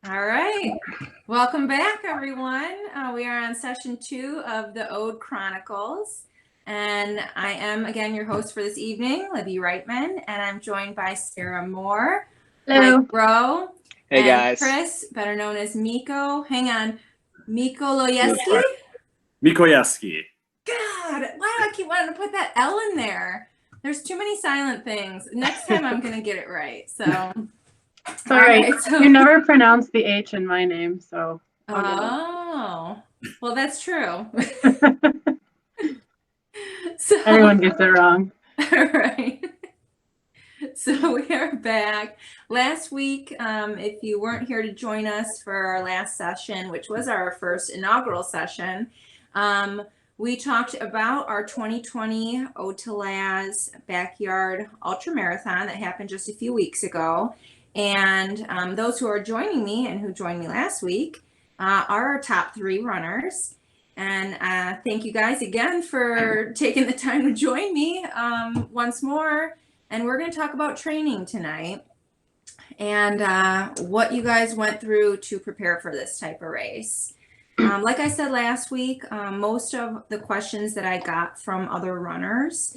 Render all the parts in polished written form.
All right. Welcome back, everyone. We are on session 2 of the Ode Chronicles. And I am, again, your host for this evening, Libby Reitmann, and I'm joined by Sarah Moore, Hello. Mike Rowe, Hey and guys. Chris, better known as Miko. Hang on. Mikolajewski? Mikolajewski. God, why do I keep wanting to put that L in there? There's too many silent things. Next time I'm going to get it right. So... It's all right. You never pronounce the H in my name, so. Oh, well, that's true. Everyone gets it wrong. All right. So we are back. Last week, if you weren't here to join us for our last session, which was our first inaugural session, we talked about our 2020 Ode to Laz Backyard Ultra Marathon that happened just a few weeks ago. And those who are joining me and who joined me last week are our top 3 runners. And thank you guys again for taking the time to join me once more. And we're going to talk about training tonight and what you guys went through to prepare for this type of race. Like I said last week, most of the questions that I got from other runners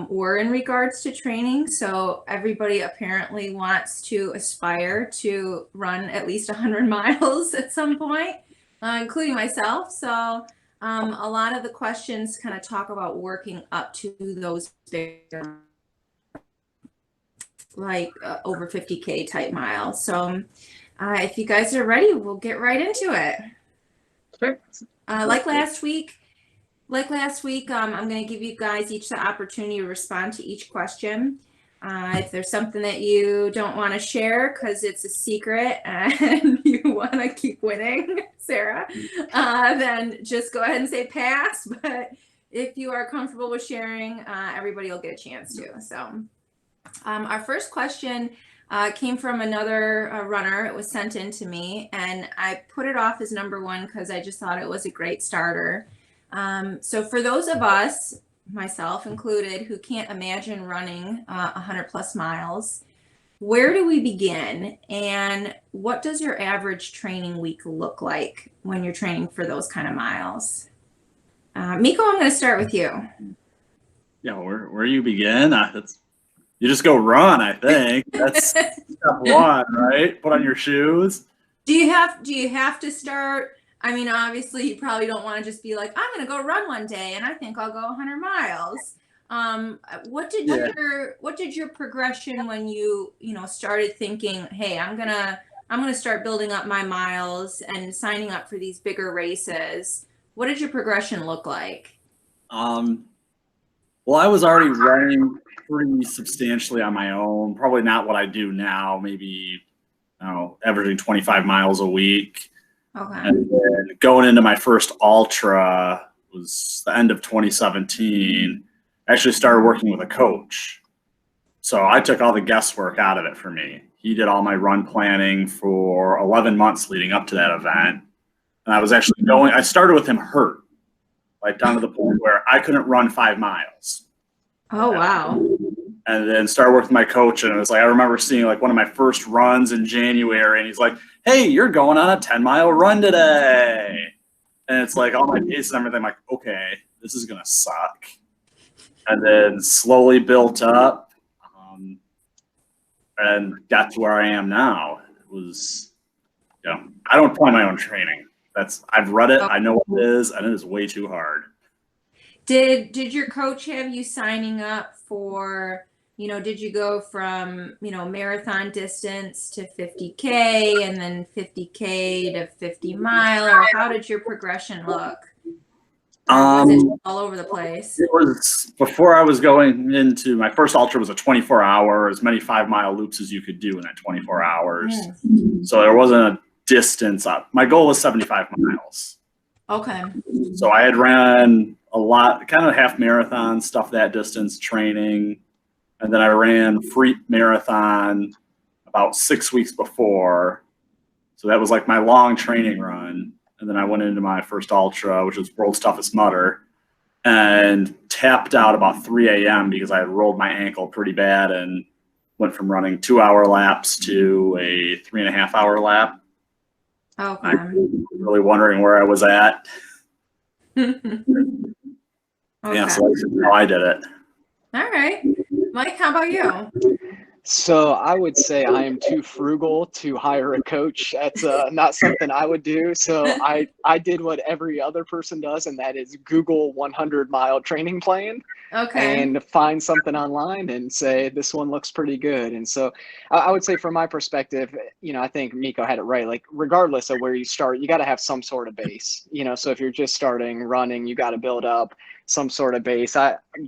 were in regards to training. So everybody apparently wants to aspire to run at least 100 miles at some point, including myself. So a lot of the questions kind of talk about working up to those bigger, like over 50K type miles. So if you guys are ready, we'll get right into it. Sure. Like last week, I'm going to give you guys each the opportunity to respond to each question. If there's something that you don't want to share because it's a secret and you want to keep winning, Sarah, then just go ahead and say pass. But if you are comfortable with sharing, everybody will get a chance to. So our first question came from another runner. It was sent in to me, and I put it off as number 1 because I just thought it was a great starter. So for those of us, myself included, who can't imagine running 100 plus miles, where do we begin? And what does your average training week look like when you're training for those kind of miles? Miko, I'm going to start with you. Yeah, where you begin? You just go run, I think. That's step 1, right? Put on your shoes. Do you have to start? I mean, obviously, you probably don't want to just be like, I'm going to go run one day, and I think I'll go 100 miles. What did your progression when you started thinking, hey, I'm gonna start building up my miles and signing up for these bigger races? What did your progression look like? Well, I was already running pretty substantially on my own. Probably not what I do now. Maybe, averaging 25 miles a week. Okay. And then going into my first ultra was the end of 2017. I actually started working with a coach. So I took all the guesswork out of it for me. He did all my run planning for 11 months leading up to that event. And I was actually I started with him hurt, like down to the point where I couldn't run 5 miles. Oh, wow. And then started working with my coach, and it was like, I remember seeing like one of my first runs in January, and he's like, hey, you're going on a 10-mile run today. And it's like all my pace and everything. I'm like, okay, this is going to suck. And then slowly built up and got to where I am now. It was, I don't plan my own training. I've read it. I know what it is, and it is way too hard. Did your coach have you signing up for, did you go from, marathon distance to 50K and then 50K to 50 mile, or how did your progression look? Was it all over the place? It was before I was going into my first ultra was a 24-hour, as many 5-mile loops as you could do in that 24 hours. So there wasn't a distance up. My goal was 75 miles. Okay. So I had ran a lot, kind of half marathon stuff, that distance training. And then I ran free marathon about 6 weeks before. So that was like my long training run. And then I went into my first ultra, which was World's Toughest Mudder, and tapped out about 3 a.m. because I had rolled my ankle pretty bad and went from running 2-hour laps to a 3.5-hour lap. Okay. I'm really wondering where I was at. Okay. Yeah, so that's how I did it. All right. Mike, how about you? So I would say I am too frugal to hire a coach. That's not something I would do. So I did what every other person does, and that is Google 100-mile training plan Okay. and find something online and say, this one looks pretty good. And so I would say from my perspective, I think Miko had it right. Like, regardless of where you start, you got to have some sort of base, so if you're just starting running, you got to build up some sort of base.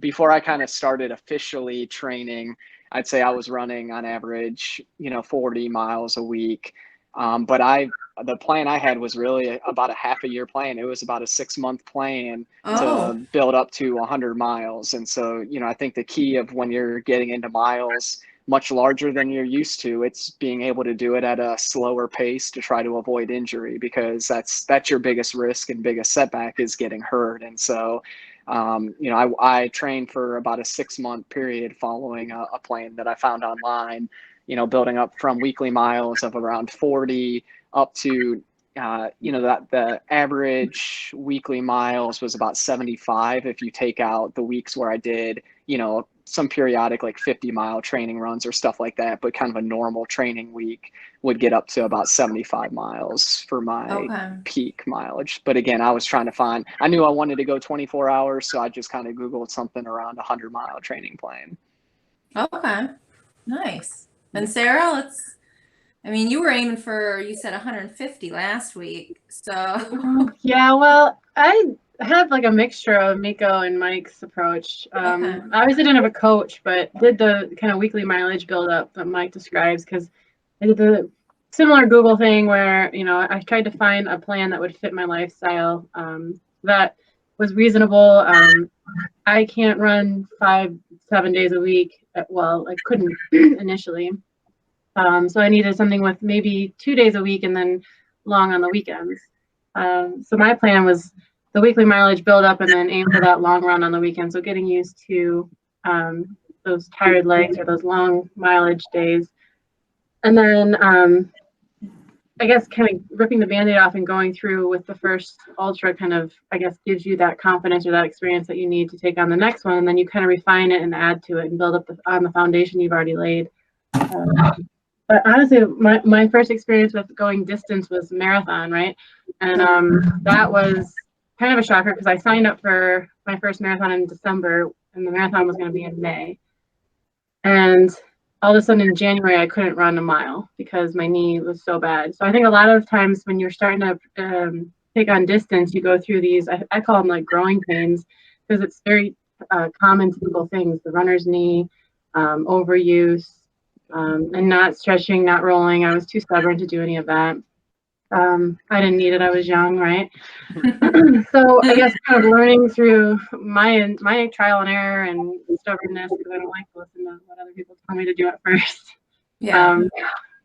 Before I kind of started officially training, I'd say I was running on average, 40 miles a week. But the plan I had was really about a half a year plan. It was about a 6-month plan to build up to 100 miles. And so, I think the key of when you're getting into miles much larger than you're used to, it's being able to do it at a slower pace to try to avoid injury, because that's your biggest risk and biggest setback is getting hurt. And so, I trained for about a 6-month period following a plan that I found online, building up from weekly miles of around 40 up to, that the average weekly miles was about 75 if you take out the weeks where I did, some periodic like 50-mile training runs or stuff like that, but kind of a normal training week would get up to about 75 miles for my peak mileage. But again, I was trying to I knew I wanted to go 24 hours, so I just kind of Googled something around 100-mile training plan. Okay. Nice. And Sarah, you were aiming for, you said 150 last week. So Yeah, well, I had like a mixture of Miko and Mike's approach. I obviously didn't have a coach, but did the kind of weekly mileage build up that Mike describes, because I did the similar Google thing where, I tried to find a plan that would fit my lifestyle, that was reasonable. I can't run 5-7 days a week. Well, I couldn't initially. So I needed something with maybe 2 days a week and then long on the weekends. So my plan was the weekly mileage build up and then aim for that long run on the weekend. So getting used to those tired legs or those long mileage days. And then I guess kind of ripping the Band-Aid off and going through with the first ultra kind of, I guess, gives you that confidence or that experience that you need to take on the next one. And then you kind of refine it and add to it and build up on the foundation you've already laid. But honestly, my first experience with going distance was marathon, right? And that was kind of a shocker because I signed up for my first marathon in December and the marathon was going to be in May. And all of a sudden in January, I couldn't run a mile because my knee was so bad. So I think a lot of times when you're starting to take on distance, you go through these, I call them like growing pains, because it's very common typical things, the runner's knee, overuse, and not stretching, not rolling. I was too stubborn to do any of that. I didn't need it. I was young, right? So I guess kind of learning through my trial and error and stubbornness, because I don't like to listen to what other people tell me to do at first. Yeah.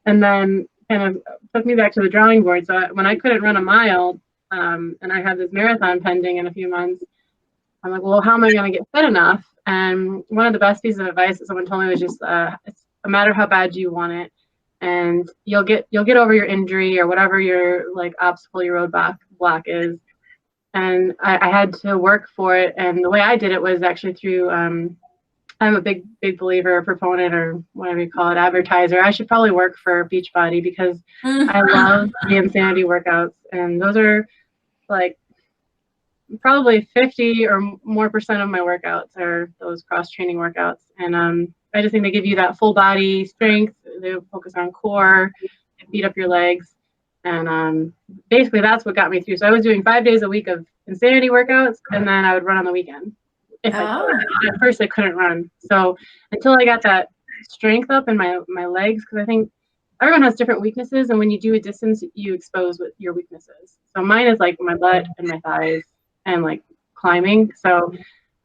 And then kind of took me back to the drawing board. So when I couldn't run a mile, and I had this marathon pending in a few months, I'm like, well, how am I going to get fit enough? And one of the best pieces of advice that someone told me was just, it's a matter of how bad you want it. And you'll get over your injury or whatever your like obstacle, your roadblock is. And I had to work for it. And the way I did it was actually through, I'm a big believer, proponent, or whatever you call it, advertiser. I should probably work for Beachbody because I love the insanity workouts. And those are like probably 50 or more % of my workouts are those cross training workouts. And I just think they give you that full body strength. They focus on core, beat up your legs. And basically that's what got me through. So I was doing 5 days a week of insanity workouts, and then I would run on the weekend. If I could. At first I couldn't run. So until I got that strength up in my legs, because I think everyone has different weaknesses. And when you do a distance, you expose what your weaknesses. So mine is like my butt and my thighs and like climbing. So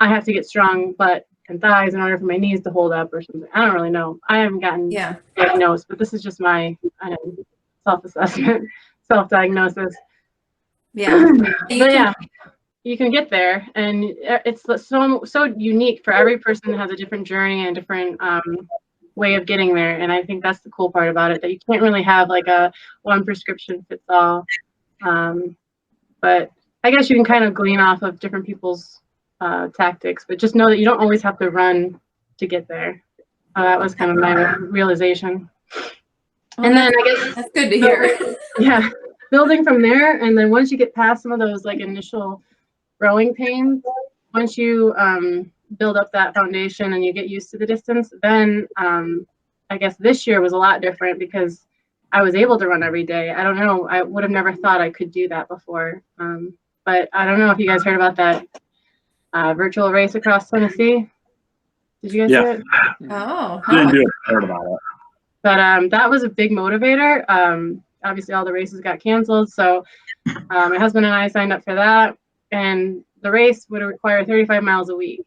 I have to get strong butt and thighs in order for my knees to hold up or something. I don't really know. I haven't gotten diagnosed, but this is just my self-assessment, self-diagnosis. Yeah. But yeah, you can get there, and it's so unique for every person. Has a different journey and different way of getting there. And I think that's the cool part about it, that you can't really have like a one prescription fits all. But I guess you can kind of glean off of different people's tactics, but just know that you don't always have to run to get there. That was kind of my realization. Well, and then I guess that's good to hear. Yeah, building from there, and then once you get past some of those like initial growing pains, once you build up that foundation and you get used to the distance, then I guess this year was a lot different because I was able to run every day. I don't know, I would have never thought I could do that before. But I don't know if you guys heard about that virtual race across Tennessee. Did you guys see it? Oh, I didn't do it. I heard about it. But that was a big motivator. Obviously, all the races got canceled, so my husband and I signed up for that, and the race would require 35 miles a week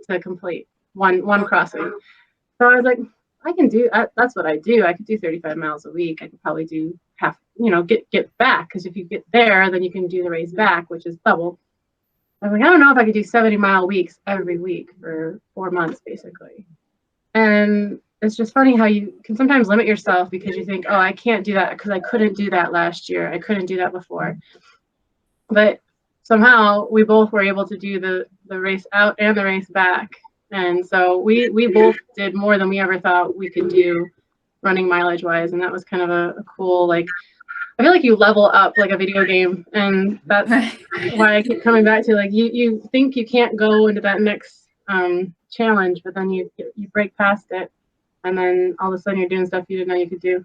to complete one crossing. So I was like, I can do that's what I do. I could do 35 miles a week. I could probably do half, get back, because if you get there, then you can do the race back, which is double. I was like, I don't know if I could do 70-mile weeks every week for 4 months, basically. And it's just funny how you can sometimes limit yourself because you think, oh, I can't do that because I couldn't do that last year. I couldn't do that before. But somehow we both were able to do the race out and the race back. And so we both did more than we ever thought we could do running mileage wise. And that was kind of a cool, like, I feel like you level up like a video game. And that's why I keep coming back to, like, you think you can't go into that next challenge, but then you break past it. And then all of a sudden you're doing stuff you didn't know you could do.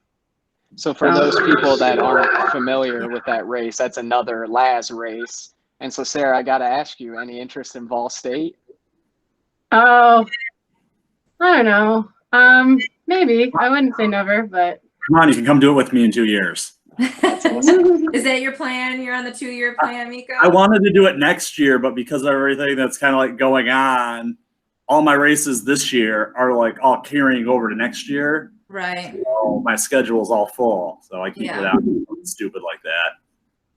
So for those people that aren't familiar with that race, that's another Laz race. And so, Sarah, I got to ask you, any interest in Vol State? Oh, I don't know. Maybe. I wouldn't say never, but. Come on, you can come do it with me in 2 years. Is that your plan? You're on the 2-year plan, Miko? I wanted to do it next year, but because of everything that's kind of like going on, all my races this year are like all carrying over to next year. Right. So my schedule is all full, so I can't get out something stupid like that.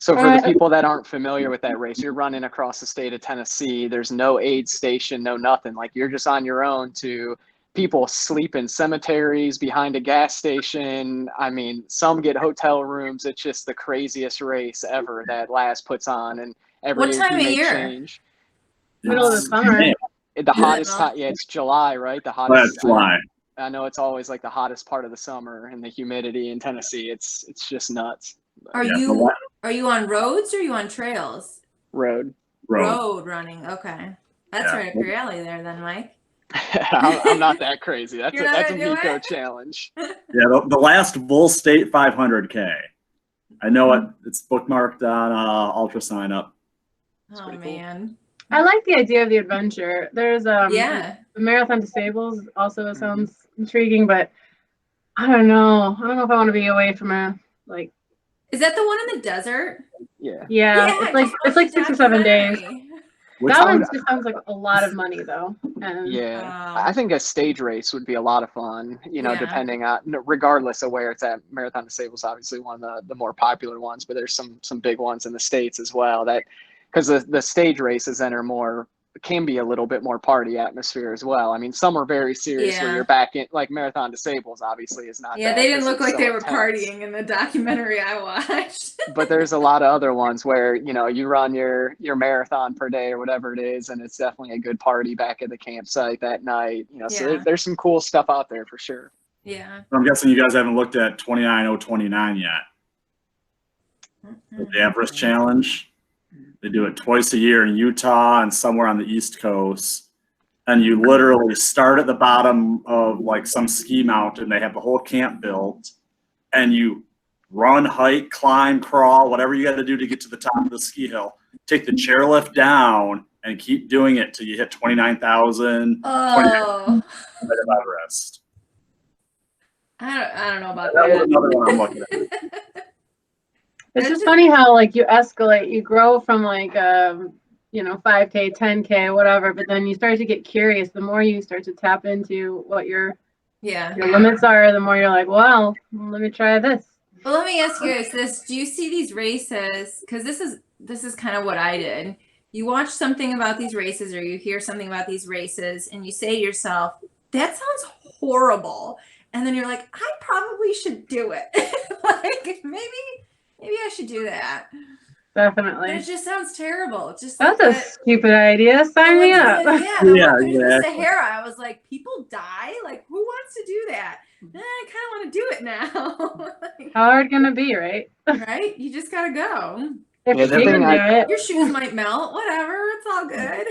So for the people that aren't familiar with that race, you're running across the state of Tennessee. There's no aid station, no nothing. Like, you're just on your own to people sleep in cemeteries, behind a gas station. I mean, some get hotel rooms. It's just the craziest race ever that Laz puts on. And every What time of year? change. Middle of the summer. The hottest time, yeah, it's July, right? The hottest. That's July. I know it's always like the hottest part of the summer, and the humidity in Tennessee, it's just nuts. Are you on roads or are you on trails? Road Running. Okay, that's right up your alley there, then, Mike. I'm not that crazy. That's a Miko challenge. Yeah, the last Bull State 500K. I know it. It's bookmarked on Ultra Sign Up. Oh man. I like the idea of the adventure. There's the Marathon Disables also sounds intriguing, but I don't know. I don't know if I want to be away from Is that the one in the desert? Yeah. It's like 6 or 7 days. Which That one just sounds like a lot of money, though. And Yeah, I think a stage race would be a lot of fun, depending on, regardless of where it's at. Marathon Disables obviously one of the more popular ones, but there's some big ones in the States as well, that because the stage races then can be a little bit more party atmosphere as well. I mean, some are very serious where you're back in, like Marathon Disables obviously is not. Yeah, they didn't look like they were partying in the documentary I watched. But there's a lot of other ones where, you run your marathon per day or whatever it is, and it's definitely a good party back at the campsite that night. So there's some cool stuff out there for sure. Yeah. I'm guessing you guys haven't looked at 29029 yet. The Empress Challenge. They do it twice a year in Utah and somewhere on the East Coast. And you literally start at the bottom of like some ski mountain. They have the whole camp built. And you run, hike, climb, crawl, whatever you got to do to get to the top of the ski hill. Take the chairlift down and keep doing it till you hit 29,000. Oh. Everest. I don't know about That was that. another one I'm looking at. it's just funny how you escalate, you grow from 5K, 10K, whatever, but then you start to get curious. The more you start to tap into what your limits are, the more you're like, well, let me try this. Well, let me ask you guys this: do you see these races? Because this is kind of what I did. You watch something about these races, or you hear something about these races, and you say to yourself, "That sounds horrible." and then you're like, I probably should do it. Like maybe I should do that. Definitely. But it just sounds terrible. Just That's like a stupid idea. Sign me up. The Yeah, one through the exactly. Sahara. I was like, people die? Like, who wants to do that? I kind of want to do it now. Like, How hard can it be, right? right? You just gotta go. If Yeah, she the can thing do it. Your shoes might melt. Whatever. It's all good.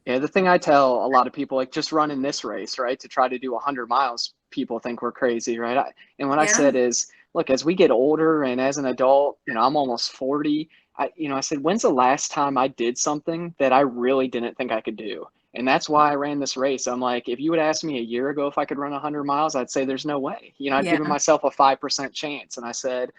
Yeah, the thing I tell a lot of people, like just running this race, right, to try to do 100 miles, people think we're crazy, right? And what I Yeah. said is, look, as we get older and as an adult, I'm almost 40. I said, when's the last time I did something that I really didn't think I could do? And that's why I ran this race. I'm like, if you would ask me a year ago if I could run 100 miles, I'd say there's no way. I'd Yeah. given myself a 5% chance. And I said,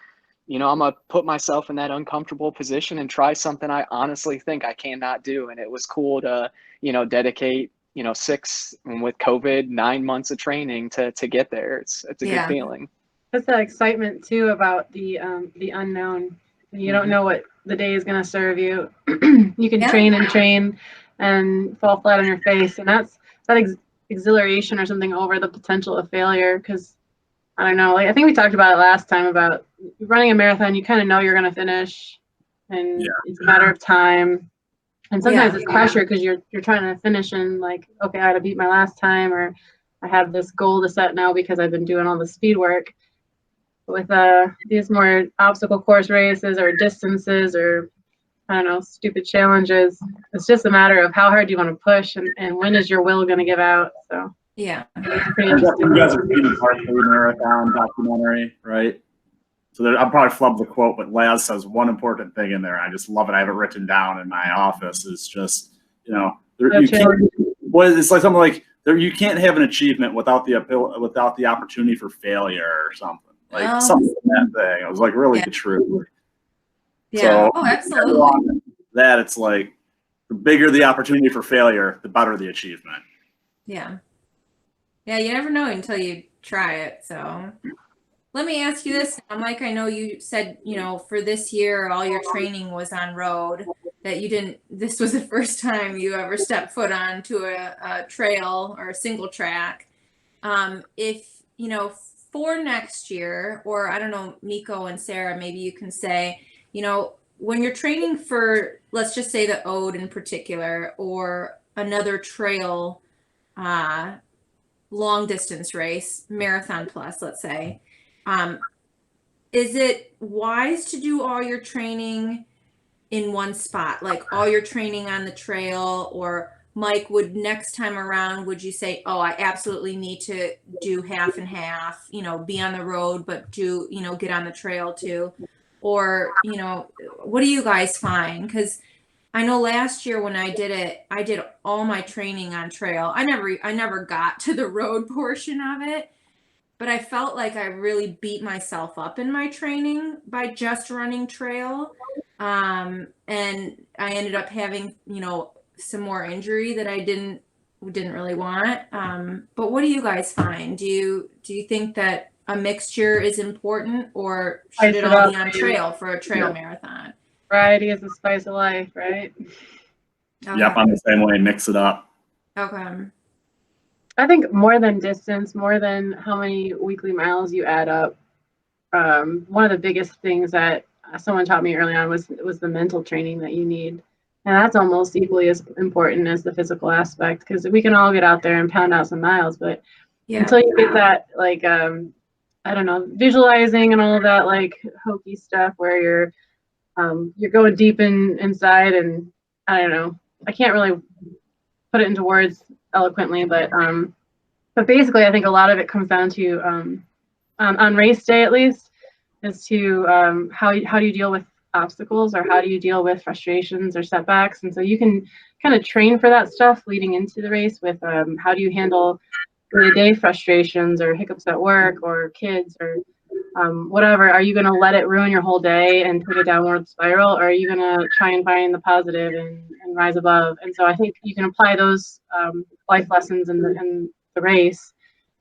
I'm going to put myself in that uncomfortable position and try something I honestly think I cannot do. And it was cool to, dedicate, 6, and with COVID, 9 months of training to get there. It's a good feeling. That's the excitement too about the unknown. You don't know what the day is going to serve you. You can train and train and fall flat on your face, and that's that exhilaration or something over the potential of failure. Because I don't know, like I think we talked about it last time about running a marathon. You kind of know you're going to finish, and it's a matter of time. And sometimes it's pressure because you're trying to finish and like, okay, I had to beat my last time, or I have this goal to set now because I've been doing all the speed work. With these more obstacle course races or distances or I don't know, stupid challenges, it's just a matter of how hard do you want to push and when is your will going to give out. So yeah, it's pretty You interesting. guys have seen the Barkley Marathon documentary, right? So I'll probably flub the quote, but Laz says one important thing in there. I just love it. I have it written down in my office. Is just it's like something like you can't have an achievement without the opportunity for failure or something. Like something in that thing. It was like really true. Yeah. So, Absolutely. That it's like the bigger the opportunity for failure, the better the achievement. Yeah. Yeah, you never know until you try it. So let me ask you this, Mike. I know you said, for this year, all your training was on road, that this was the first time you ever stepped foot onto a trail or a single track. If, for next year, or I don't know, Miko and Sarah, maybe you can say, when you're training for, let's just say the Ode in particular, or another trail, long distance race, marathon plus, let's say, is it wise to do all your training in one spot, like all your training on the trail? Or Mike, next time around, would you say, oh, I absolutely need to do half and half, be on the road, but do, get on the trail too? Or, what do you guys find? Because I know last year when I did it, I did all my training on trail. I never got to the road portion of it, but I felt like I really beat myself up in my training by just running trail. And I ended up having, some more injury that I didn't really want. But what do you guys find? Do you think that a mixture is important, or should it all be on trail for a trail marathon? Variety is the spice of life, right? Okay. Yep, I'm the same way. Mix it up. Okay. I think more than distance, more than how many weekly miles you add up, one of the biggest things that someone taught me early on was the mental training that you need. And that's almost equally as important as the physical aspect, because we can all get out there and pound out some miles, but until you get that, like, I don't know, visualizing and all of that, like, hokey stuff where you're going deep inside, and I don't know, I can't really put it into words eloquently, but basically I think a lot of it comes down to on race day, at least, is to how do you deal with obstacles, or how do you deal with frustrations or setbacks. And so you can kind of train for that stuff leading into the race with how do you handle day-to-day frustrations or hiccups at work or kids or whatever. Are you going to let it ruin your whole day and take a downward spiral, or are you going to try and find the positive and rise above? And so I think you can apply those life lessons in the race.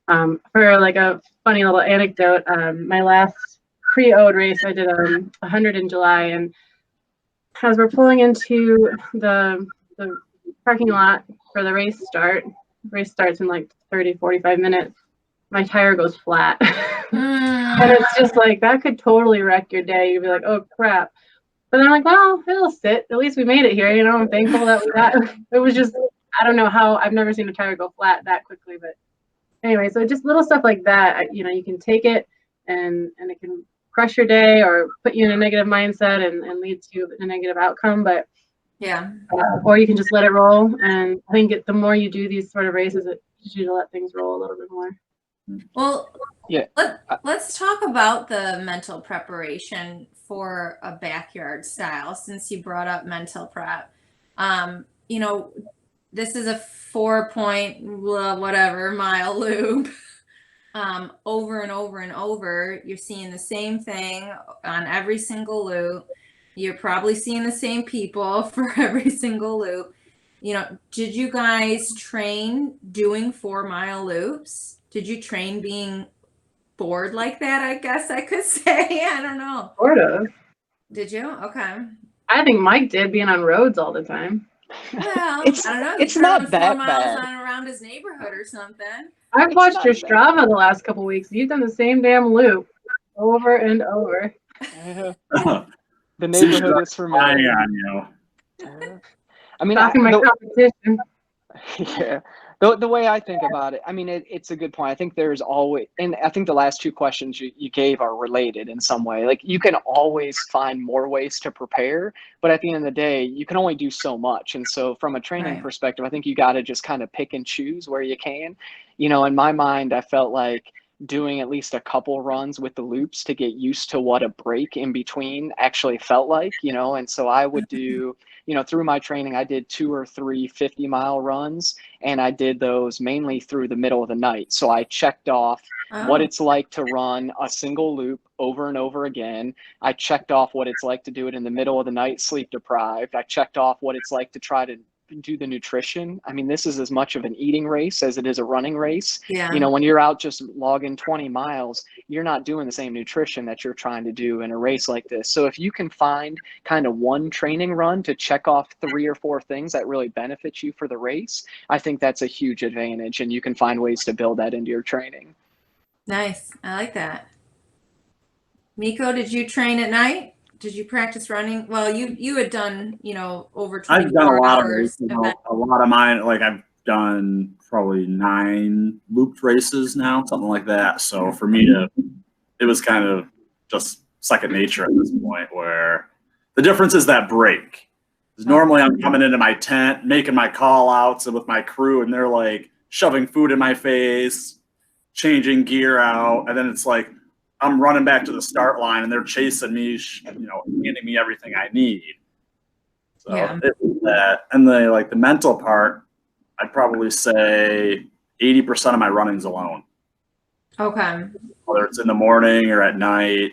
For like a funny little anecdote, my last pre-Ode race, I did 100 in July, and as we're pulling into the parking lot for the race starts in like 30-45 minutes, my tire goes flat. Mm. And it's just like, that could totally wreck your day. You'd be like, oh crap. But I'm like, well, it'll sit. At least we made it here. You know, I'm thankful that we got, it was just, I don't know how, I've never seen a tire go flat that quickly. But anyway, so just little stuff like that, you know, you can take it and it can crush your day or put you in a negative mindset and lead to a negative outcome. But Yeah. or you can just let it roll. And I think the more you do these sort of races, it teaches you to let things roll a little bit more. Well, Yeah. let's talk about the mental preparation for a backyard style, since you brought up mental prep. You know, this is a 4-point whatever mile loop. Over and over and over, you're seeing the same thing on every single loop. You're probably seeing the same people for every single loop. You know, did you guys train doing 4-mile loops? Did you train being bored like that? I guess I could say. I don't know. Sort of. Did you? Okay. I think Mike did, being on roads all the time. Well, It's- I don't know. it's He not turned 4 that miles bad. on around his neighborhood or something. I've It's watched not your bad. Strava the last couple weeks. You've done the same damn loop over and over. The neighborhood is Relying familiar. on you. I mean, Talking my competition. yeah. The way I think about it, I mean, it's a good point. I think there's always, and I think the last two questions you gave are related in some way. Like, you can always find more ways to prepare, but at the end of the day, you can only do so much. And so from a training Right. perspective, I think you got to just kind of pick and choose where you can. You know, in my mind, I felt like doing at least a couple runs with the loops to get used to what a break in between actually felt like, you know. And so I would do, you know, through my training, I did 2 or 3 50-mile runs, and I did those mainly through the middle of the night. So I checked off what Oh. it's like to run a single loop over and over again. I checked off what it's like to do it in the middle of the night, sleep deprived. I checked off what it's like to try to do the nutrition. I mean, this is as much of an eating race as it is a running race. Yeah. You know, when you're out just logging 20 miles, you're not doing the same nutrition that you're trying to do in a race like this. So if you can find kind of one training run to check off 3 or 4 things that really benefit you for the race, I think that's a huge advantage, and you can find ways to build that into your training. Nice. I like that. Miko, did you train at night? Did you practice running? Well, you had done, you know, over I've 24 done a lot of hours. races. A lot of mine, like I've done probably 9 looped races now, something like that. So for me it was kind of just second nature at this point, where the difference is that break. Because normally I'm coming into my tent, making my call outs with my crew, and they're like shoving food in my face, changing gear out, and then it's like I'm running back to the start line and they're chasing me, you know, handing me everything I need. So Yeah. it was that. And the mental part, I'd probably say 80% of my running's alone, Okay. whether it's in the morning or at night.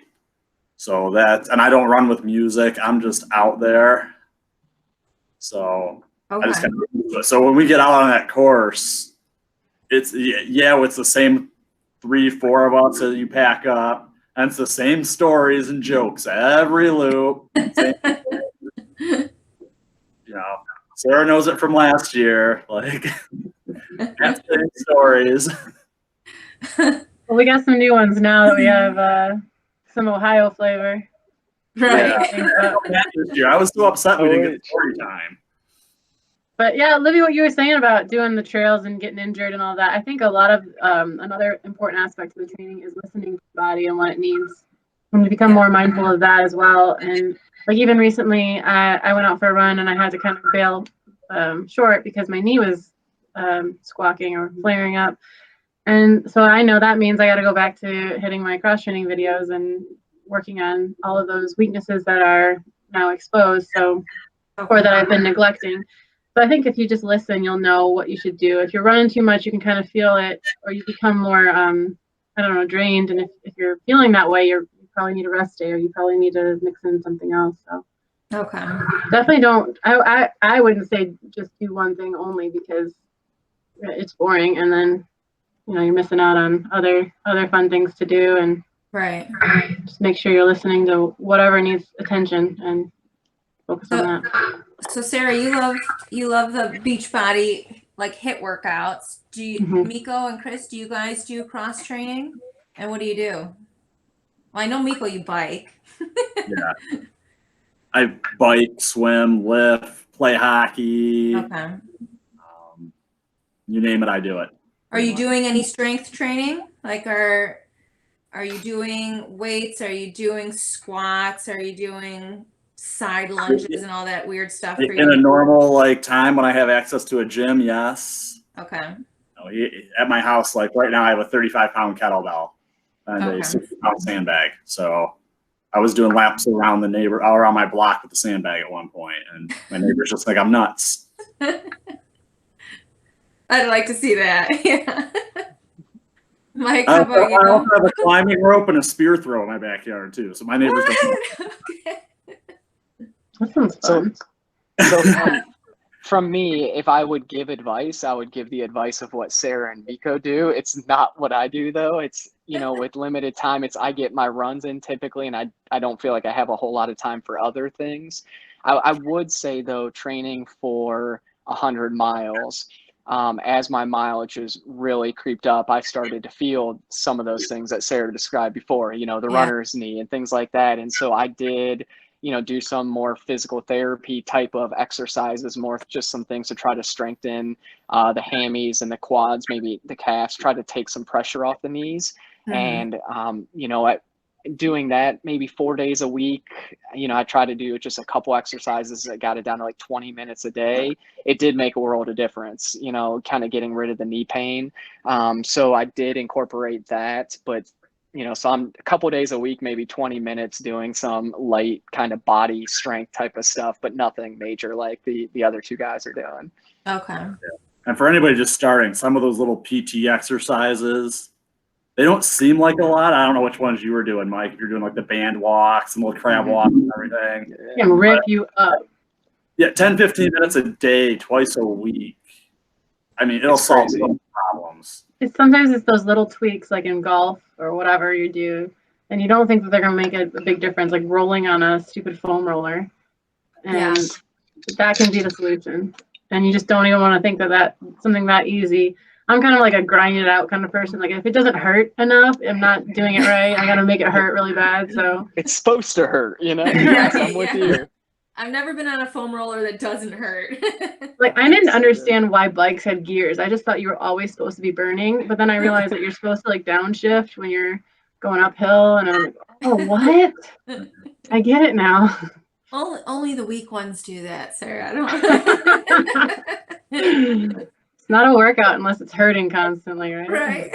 So and I don't run with music. I'm just out there. So I just Okay. kind of, so when we get out on that course, it's the same 3-4 of us that you pack up, and it's the same stories and jokes every loop. You know, Sarah knows it from last year. Like, that's the same stories. Well, we got some new ones now that we have some Ohio flavor. Right. This year, I was so upset we didn't get story time. But yeah, Libby, what you were saying about doing the trails and getting injured and all that, I think a lot of another important aspect of the training is listening to the body and what it needs, and to become more mindful of that as well. And like even recently, I went out for a run and I had to kind of bail short because my knee was squawking or flaring up. And so I know that means I got to go back to hitting my cross training videos and working on all of those weaknesses that are now exposed, or that I've been neglecting. So I think if you just listen, you'll know what you should do. If you're running too much, you can kind of feel it, or you become more, drained. And if you're feeling that way, you probably need a rest day, or you probably need to mix in something else. So Okay. definitely don't. I wouldn't say just do one thing only, because it's boring, and then you're missing out on other fun things to do. And Right. just make sure you're listening to whatever needs attention and focus on that. So Sarah, you love the Beachbody like HIIT workouts. Do you, Miko and Chris, do you guys do cross training? And what do you do? Well, I know Miko, you bike. Yeah. I bike, swim, lift, play hockey. Okay. You name it, I do it. Are you doing any strength training? Like, are you doing weights? Are you doing squats? Are you doing side lunges and all that weird stuff for you? In a normal like time when I have access to a gym, yes. Okay. At my house, like right now, I have a 35-pound kettlebell and a 60-pound sandbag. So I was doing laps around around my block with the sandbag at one point, and my neighbors just think I'm nuts. I'd like to see that. Yeah. Mike, I how about you? also have a climbing rope and a spear throw in my backyard too. So my neighbors don't. Okay. That sounds fun. So from me, if I would give advice, I would give the advice of what Sarah and Miko do. It's not what I do though. It's, you know, with limited time, I get my runs in typically, and I don't feel like I have a whole lot of time for other things. I would say though, training for 100 miles, as my mileage has really creeped up, I started to feel some of those things that Sarah described before, you know, the runner's knee and things like that. And so I did, you know, do some more physical therapy type of exercises, more just some things to try to strengthen the hammies and the quads, maybe the calves, try to take some pressure off the knees. And, you know, doing that maybe 4 days a week, you know, I try to do just a couple exercises that got it down to like 20 minutes a day. It did make a world of difference, you know, kind of getting rid of the knee pain. So I did incorporate that, but you know, so I'm a couple days a week, maybe 20 minutes doing some light kind of body strength type of stuff, but nothing major like the other two guys are doing. Okay. And for anybody just starting, some of those little PT exercises, they don't seem like a lot. I don't know which ones you were doing, Mike. If you're doing like the band walks and little crab walks and everything. It can rip you up. Yeah, 10, 15 minutes a day, twice a week. I mean, it'll solve some problems. Sometimes it's those little tweaks, like in golf or whatever you do, and you don't think that they're going to make a big difference, like rolling on a stupid foam roller. And that can be the solution. And you just don't even want to think that something that easy. I'm kind of like a grind it out kind of person. Like if it doesn't hurt enough, I'm not doing it right. I got to make it hurt really bad. So it's supposed to hurt, you know? Yes, I'm with you. I've never been on a foam roller that doesn't hurt. Like I didn't understand why bikes had gears. I just thought you were always supposed to be burning. But then I realized that you're supposed to like downshift when you're going uphill. And I'm like, oh, what? I get it now. Only the weak ones do that, Sarah. It's not a workout unless it's hurting constantly, right? Right.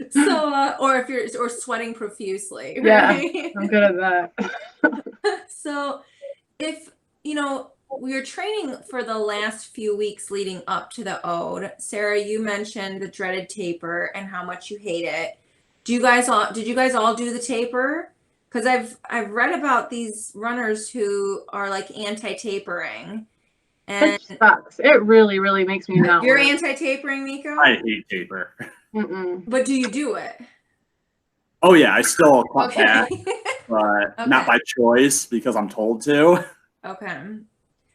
So, or if you're sweating profusely, right? Yeah, I'm good at that. So, if you know we were training for the last few weeks leading up to the Ode, Sarah, you mentioned the dreaded taper and how much you hate it. Did you guys all do the taper? Because I've read about these runners who are like anti-tapering. And it sucks. It really, really makes me not. You're anti-tapering, Miko? I hate taper. But do you do it? Oh yeah, I still cut back, but not by choice because I'm told to. Okay.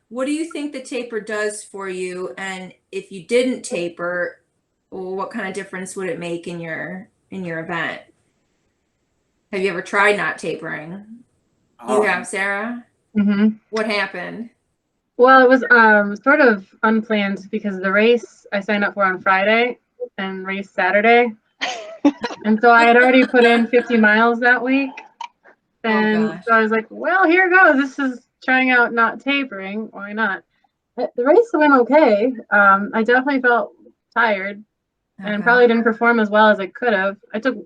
What do you think the taper does for you? And if you didn't taper, what kind of difference would it make in your event? Have you ever tried not tapering? You have, Sarah? Mm-hmm. What happened? Well, it was sort of unplanned because the race I signed up for on Friday and race Saturday. And so I had already put in 50 miles that week. And so I was like, well, here goes. This is trying out not tapering. Why not? The race went okay. I definitely felt tired and probably didn't perform as well as I could have. I took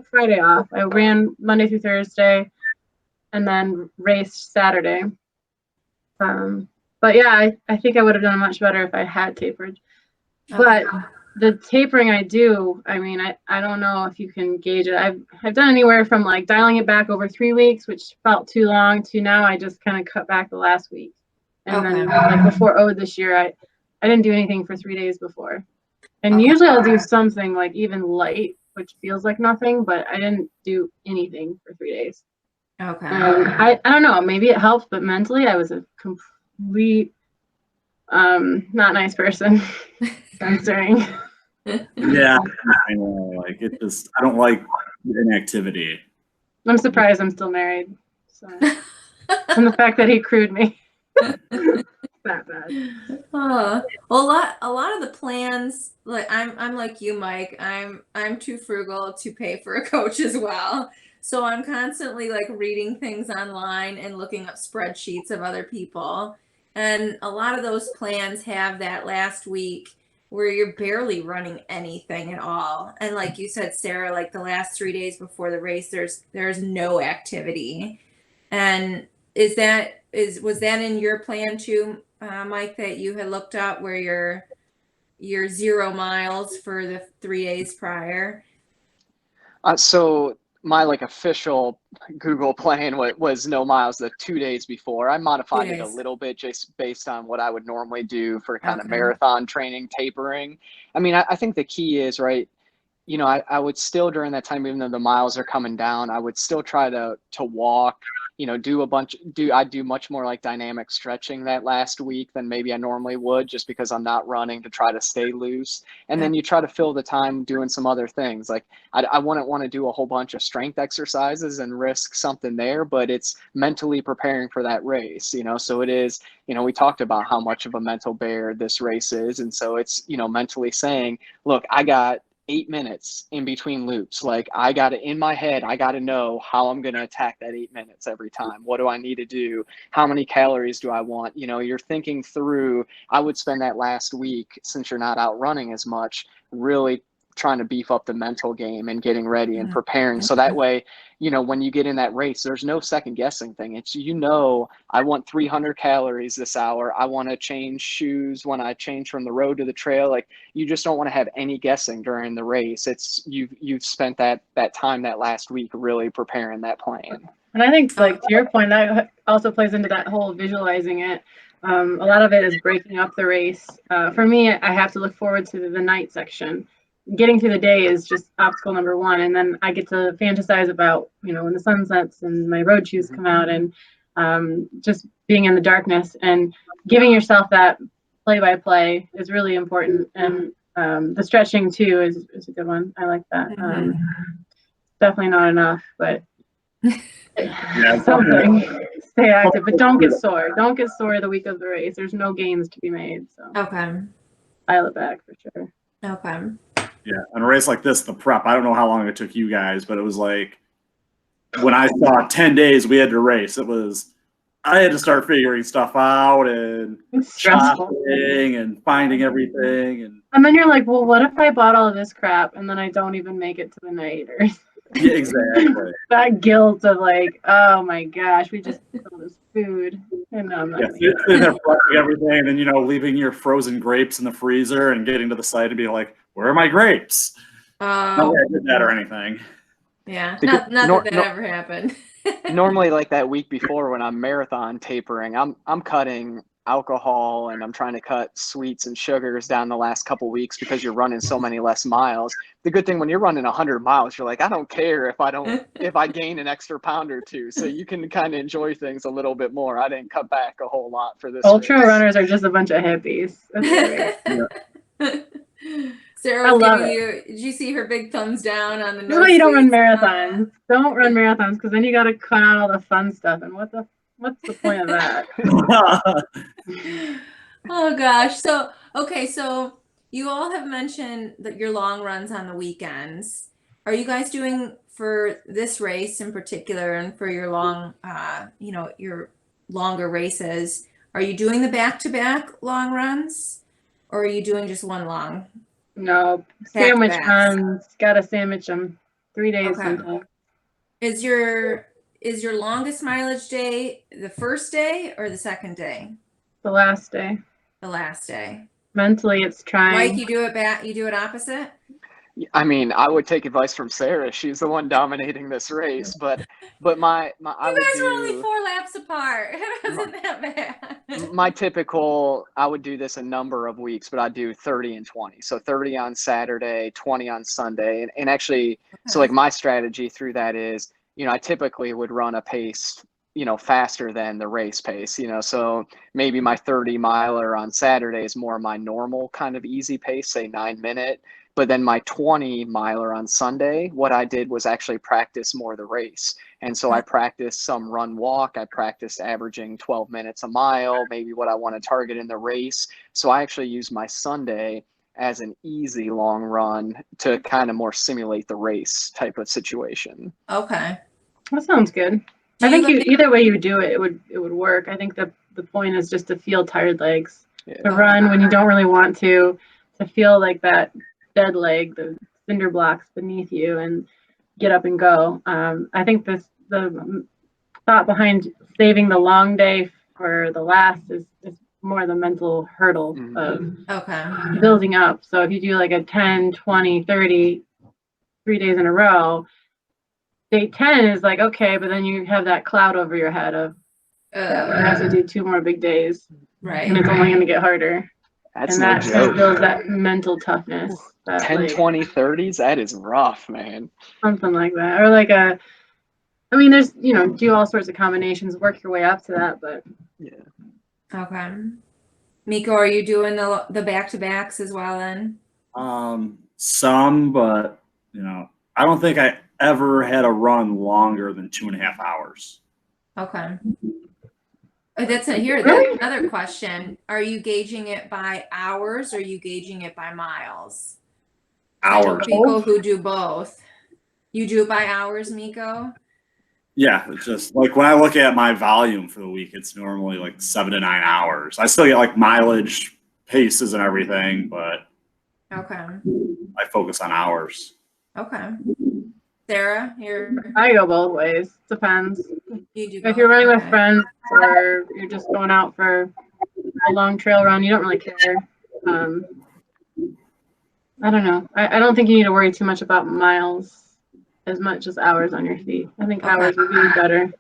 Friday off. I ran Monday through Thursday and then raced Saturday. But yeah, I think I would have done much better if I had tapered. But the tapering I do, I mean, I don't know if you can gauge it. I've done anywhere from like dialing it back over 3 weeks, which felt too long, to now I just kind of cut back the last week. And then like before Ode this year, I didn't do anything for 3 days before. And usually I'll do something like even light, which feels like nothing, but I didn't do anything for 3 days. I don't know, maybe it helped, but mentally I was a complete Not a nice person. Censoring. Yeah, I know. Like it just, I don't like inactivity. I'm surprised I'm still married. So, and the fact that he crewed me. That bad. Well, a lot of the plans, like I'm like you, Mike. I'm too frugal to pay for a coach as well. So I'm constantly like reading things online and looking up spreadsheets of other people. And a lot of those plans have that last week where you're barely running anything at all. And like you said, Sarah, like the last 3 days before the race, there's no activity. And was that in your plan too, Mike, that you had looked up where you're 0 miles for the 3 days prior? So my like official Google plan was no miles the 2 days before. I modified it a little bit just based on what I would normally do for kind of marathon training, tapering. I mean, I think the key is, right, you know, I would still during that time, even though the miles are coming down, I would still try to walk, you know, I do much more like dynamic stretching that last week than maybe I normally would, just because I'm not running, to try to stay loose. And then you try to fill the time doing some other things. Like I wouldn't want to do a whole bunch of strength exercises and risk something there, but it's mentally preparing for that race, you know? So it is, you know, we talked about how much of a mental bear this race is. And so it's, you know, mentally saying, look, I got 8 minutes in between loops. Like I got to, in my head, I got to know how I'm going to attack that 8 minutes every time. What do I need to do? How many calories do I want? You know, you're thinking through. I would spend that last week, since you're not out running as much, really trying to beef up the mental game and getting ready and preparing. So that way, you know, when you get in that race, there's no second guessing thing. It's, you know, I want 300 calories this hour. I want to change shoes when I change from the road to the trail. Like you just don't want to have any guessing during the race. It's you've spent that time that last week really preparing that plan. And I think, like, to your point, that also plays into that whole visualizing it. A lot of it is breaking up the race. For me, I have to look forward to the night section. Getting through the day is just obstacle number one, and then I get to fantasize about, you know, when the sun sets and my road shoes come out, and just being in the darkness and giving yourself that play-by-play is really important. And the stretching too is a good one. I like that. Definitely not enough, but something. Stay active, but don't get sore. Don't get sore the week of the race. There's no gains to be made. So dial it back for sure. Yeah, on a race like this, the prep, I don't know how long it took you guys, but it was like when I saw 10 days we had to race, I had to start figuring stuff out and shopping and finding everything. And then you're like, well, what if I bought all of this crap and then I don't even make it to the night? Or yeah, exactly. That guilt of like, oh my gosh, we just ate all this food. And I'm not sitting there prepping everything, and then, you know, leaving your frozen grapes in the freezer and getting to the site and being like, where are my grapes? Not that I did that or anything. Yeah, not that ever happened. Normally, like that week before when I'm marathon tapering, I'm cutting alcohol and I'm trying to cut sweets and sugars down the last couple weeks because you're running so many less miles. The good thing when you're running 100 miles, you're like, I don't care if I gain an extra pound or two. So you can kind of enjoy things a little bit more. I didn't cut back a whole lot for this. Ultra runners are just a bunch of hippies. Sarah was giving you, did you see her big thumbs down on the This is why you don't run marathons. Don't run marathons, because then you got to cut out all the fun stuff. And what's the point of that? Oh gosh. So you all have mentioned that your long runs on the weekends. Are you guys doing, for this race in particular and for your long, your longer races, are you doing the back-to-back long runs, or are you doing just one long? No, sandwich runs. Gotta sandwich them 3 days sometimes. Is your longest mileage day the first day or the second day? The last day. The last day. Mentally, it's trying. Mike, you do it opposite? I mean, I would take advice from Sarah. She's the one dominating this race, but my you guys were only 4 laps apart. It wasn't that bad. My typical, I would do this a number of weeks, but I do 30 and 20. So 30 on Saturday, 20 on Sunday, and actually, so like my strategy through that is, you know, I typically would run a pace, faster than the race pace, so maybe my 30 miler on Saturday is more my normal kind of easy pace, say 9 minute. But then my 20 miler on Sunday, what I did was actually practice more the race. And so I practiced some run walk. I practiced averaging 12 minutes a mile, maybe what I want to target in the race. So I actually used my Sunday as an easy long run to kind of more simulate the race type of situation. Okay. That sounds good. I think either way you do it, it would work. I think the point is just to feel tired legs, to run when you don't really want to feel like that dead leg, the cinder blocks beneath you, and get up and go. I think the thought behind saving the long day for the last is more the mental hurdle of building up. So if you do like a 10, 20, 30, 3 days in a row, day 10 is like, okay, but then you have that cloud over your head of you have to do 2 more big days. Right. And it's only going to get harder. That's and no that joke. kind of builds that mental toughness. 10, 20, 30s, that is rough, man. Something like that. Or like there's, do all sorts of combinations, work your way up to that, but. Yeah. Okay. Miko, are you doing the back-to-backs as well then? Some, but, I don't think I ever had a run longer than 2.5 hours. Okay. That's another question. Are you gauging it by hours or are you gauging it by miles? Hours. People who do both. You do it by hours, Miko? Yeah, it's just like when I look at my volume for the week, it's normally like 7 to 9 hours. I still get like mileage, paces, and everything, but okay, I focus on hours. Okay. Sarah, I go both ways. Depends. You do if you're running with friends or you're just going out for a long trail run, you don't really care. I don't know. I don't think you need to worry too much about miles as much as hours on your feet. I think hours would be better.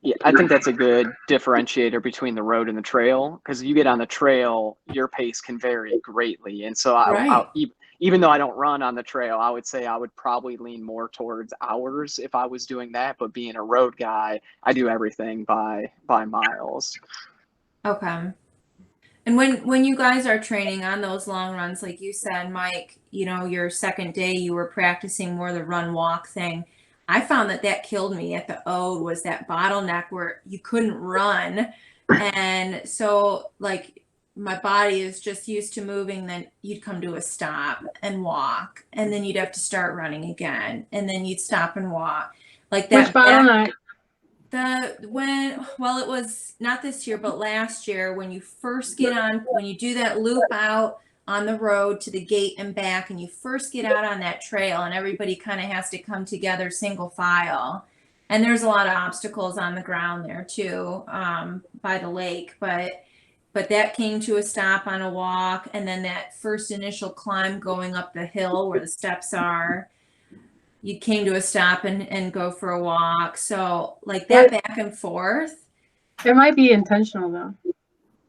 Yeah, I think that's a good differentiator between the road and the trail, because you get on the trail, your pace can vary greatly. And so even though I don't run on the trail, I would say I would probably lean more towards hours if I was doing that. But being a road guy, I do everything by miles. Okay. And when you guys are training on those long runs, like you said, Mike, your second day you were practicing more the run walk thing. I found that killed me at the Ode, was that bottleneck where you couldn't run. And so like my body is just used to moving, then you'd come to a stop and walk, and then you'd have to start running again, and then you'd stop and walk. Like that. Which bottleneck? It was not this year, but last year, when you first get on, when you do that loop out on the road to the gate and back, and you first get out on that trail, and everybody kind of has to come together single file. And there's a lot of obstacles on the ground there too, by the lake, but that came to a stop on a walk. And then that first initial climb going up the hill where the steps are, you came to a stop and go for a walk. So like that back and forth. It might be intentional though.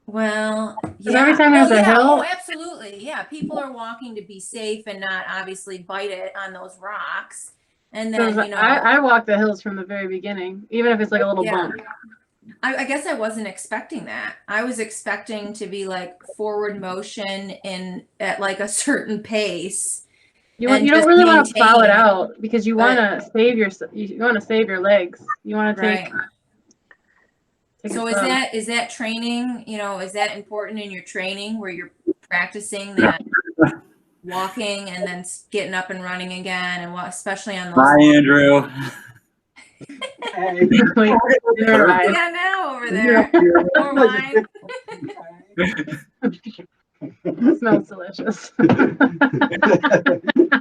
Well, yeah. Every time there's a hill. Oh, absolutely. Yeah. People are walking to be safe and not obviously bite it on those rocks. And then, I walk the hills from the very beginning, even if it's like a little bump. I guess I wasn't expecting that. I was expecting to be like forward motion at like a certain pace. You don't really want to plow it out because you want to save your legs. You want to take. So is that training? Is that important in your training where you're practicing that walking and then getting up and running again, and especially on those? Hi, Andrew. Yeah, now over there. More wine. It smells delicious.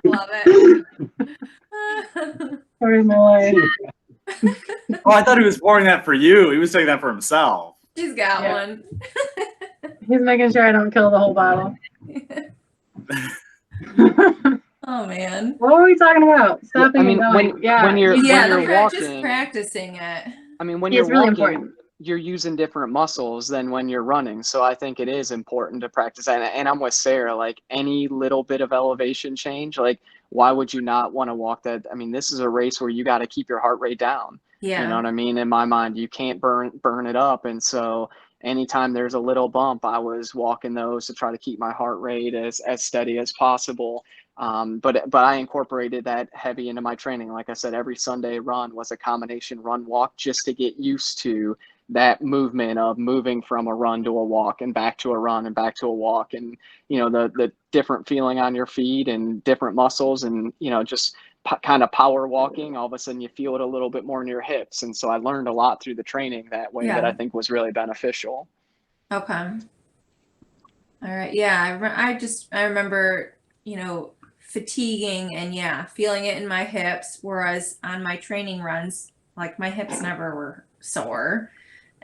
Love it. Sorry, Molly. Oh, I thought he was pouring that for you. He was taking that for himself. She's got one. He's making sure I don't kill the whole bottle. Oh man. What were we talking about? Stopping and going. When you're walking, just practicing it. I mean, when you're really walking, important. You're using different muscles than when you're running. So I think it is important to practice. And I'm with Sarah, like any little bit of elevation change, like why would you not want to walk that? I mean, this is a race where you got to keep your heart rate down. Yeah. You know what I mean? In my mind, you can't burn it up. And so anytime there's a little bump, I was walking those to try to keep my heart rate as steady as possible. But I incorporated that heavy into my training. Like I said, every Sunday run was a combination run walk just to get used to that movement of moving from a run to a walk and back to a run and back to a walk, and the different feeling on your feet and different muscles, and just kind of power walking. All of a sudden you feel it a little bit more in your hips, and so I learned a lot through the training that way that I think was really beneficial. Okay. All right. Yeah, I remember fatiguing and feeling it in my hips, whereas on my training runs, like my hips never were sore.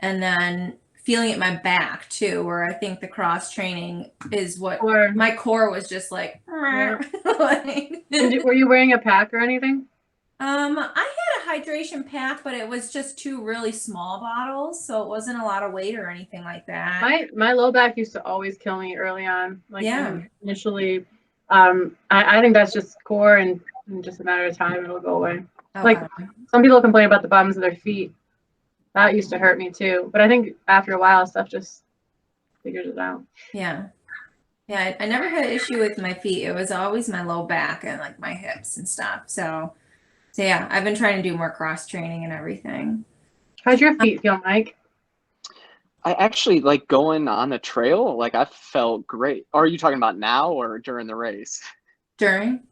And then feeling it in my back too, where I think the cross training is what my core was just like. Yeah. Like Were you wearing a pack or anything? I had a hydration pack, but it was just 2 really small bottles, so it wasn't a lot of weight or anything like that. My low back used to always kill me early on. Initially, I think that's just core, and in just a matter of time it'll go away. Okay. Like some people complain about the bottoms of their feet. That used to hurt me too, but I think after a while stuff just figures it out. Yeah. I never had an issue with my feet. It was always my low back and like my hips and stuff. So yeah, I've been trying to do more cross training and everything. How'd your feet feel, Mike? I actually like going on the trail. Like I felt great. Are you talking about now or during the race? During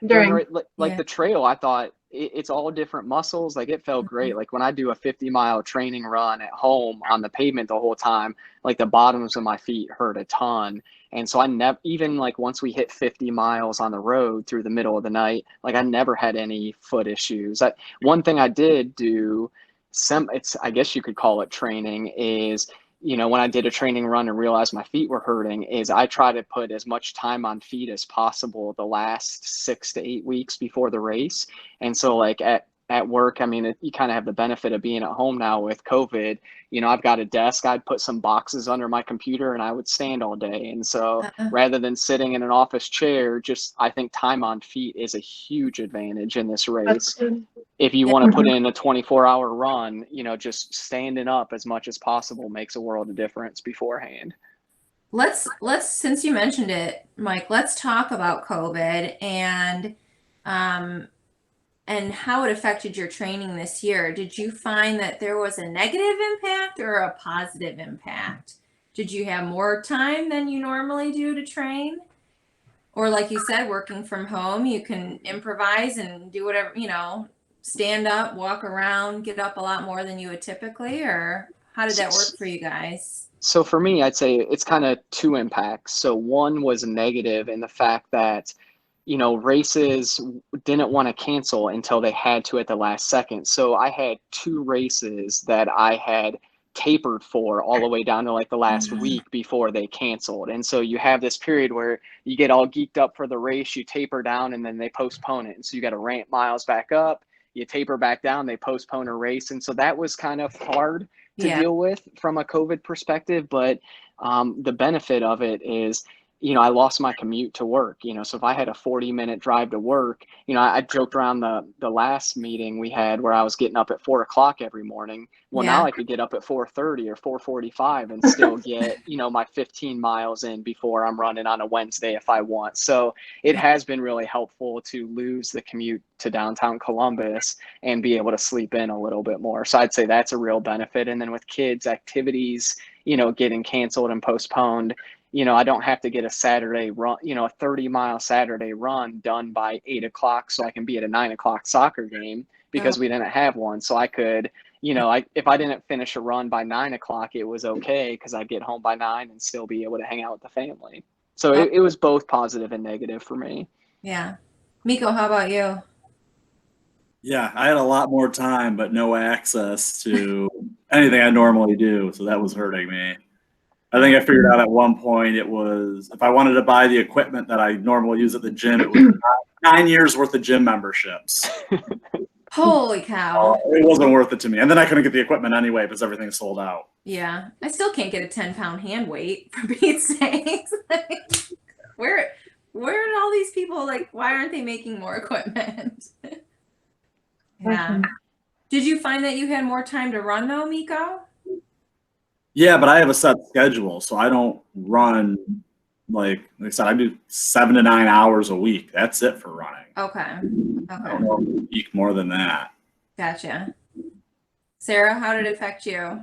the trail, I thought it's all different muscles. Like it felt great. Like when I do a 50-mile training run at home on the pavement the whole time, like the bottoms of my feet hurt a ton. And so I never, even like once we hit 50 miles on the road through the middle of the night, like I never had any foot issues. One thing I did do, I guess you could call it training, is when I did a training run and realized my feet were hurting, is I try to put as much time on feet as possible the last 6 to 8 weeks before the race. And so like at work, I mean, you kind of have the benefit of being at home now with COVID. I've got a desk. I'd put some boxes under my computer and I would stand all day. And so rather than sitting in an office chair, I think time on feet is a huge advantage in this race. If you want to put in a 24-hour run, just standing up as much as possible makes a world of difference beforehand. Let's since you mentioned it, Mike, let's talk about COVID and how it affected your training this year. Did you find that there was a negative impact or a positive impact? Did you have more time than you normally do to train? Or like you said, working from home, you can improvise and do whatever, stand up, walk around, get up a lot more than you would typically? Or how did that work for you guys? So for me, I'd say it's kind of 2 impacts. So one was negative in the fact that races didn't want to cancel until they had to at the last second. So I had 2 races that I had tapered for all the way down to like the last week before they canceled. And so you have this period where you get all geeked up for the race, you taper down, and then they postpone it. And so you got to ramp miles back up, you taper back down, they postpone a race. And so that was kind of hard to deal with from a COVID perspective. But the benefit of it is, I lost my commute to work, so if I had a 40-minute drive to work, I joked around the last meeting we had where I was getting up at 4:00 every morning. Well, now I could get up at 4:30 or 4:45 and still get, my 15 miles in before I'm running on a Wednesday if I want. So it has been really helpful to lose the commute to downtown Columbus and be able to sleep in a little bit more. So I'd say that's a real benefit. And then with kids' activities, getting canceled and postponed, I don't have to get a Saturday run, a 30-mile Saturday run done by 8:00 so I can be at a 9:00 soccer game because we didn't have one. So I could, if I didn't finish a run by 9:00, it was okay because I'd get home by 9 and still be able to hang out with the family. So it was both positive and negative for me. Yeah. Miko, how about you? Yeah, I had a lot more time, but no access to anything I normally do. So that was hurting me. I think I figured out at one point it was, if I wanted to buy the equipment that I normally use at the gym, it was 9 years worth of gym memberships. Holy cow. It wasn't worth it to me. And then I couldn't get the equipment anyway because everything's sold out. Yeah. I still can't get a 10-pound hand weight, for Pete's sakes. Where did all these people, why aren't they making more equipment? Yeah. Did you find that you had more time to run though, Miko? Yeah, but I have a set schedule, so I don't run like I said, I do 7 to 9 hours a week. That's it for running. Okay. I don't Okay. know if a week more than that. Gotcha. Sarah, how did it affect you?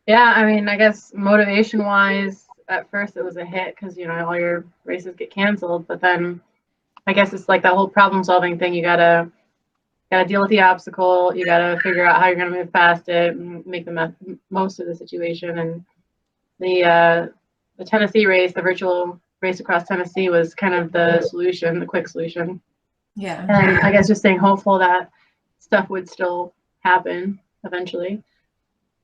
Yeah, I mean, I guess motivation wise, at first it was a hit because, you know, all your races get canceled. But then I guess it's like that whole problem solving thing. You gotta deal with the obstacle. You gotta figure out how you're gonna move past it and make the most of the situation. And the Tennessee race, the virtual race across Tennessee, was kind of the solution, the quick solution. Yeah. And I guess just staying hopeful that stuff would still happen eventually.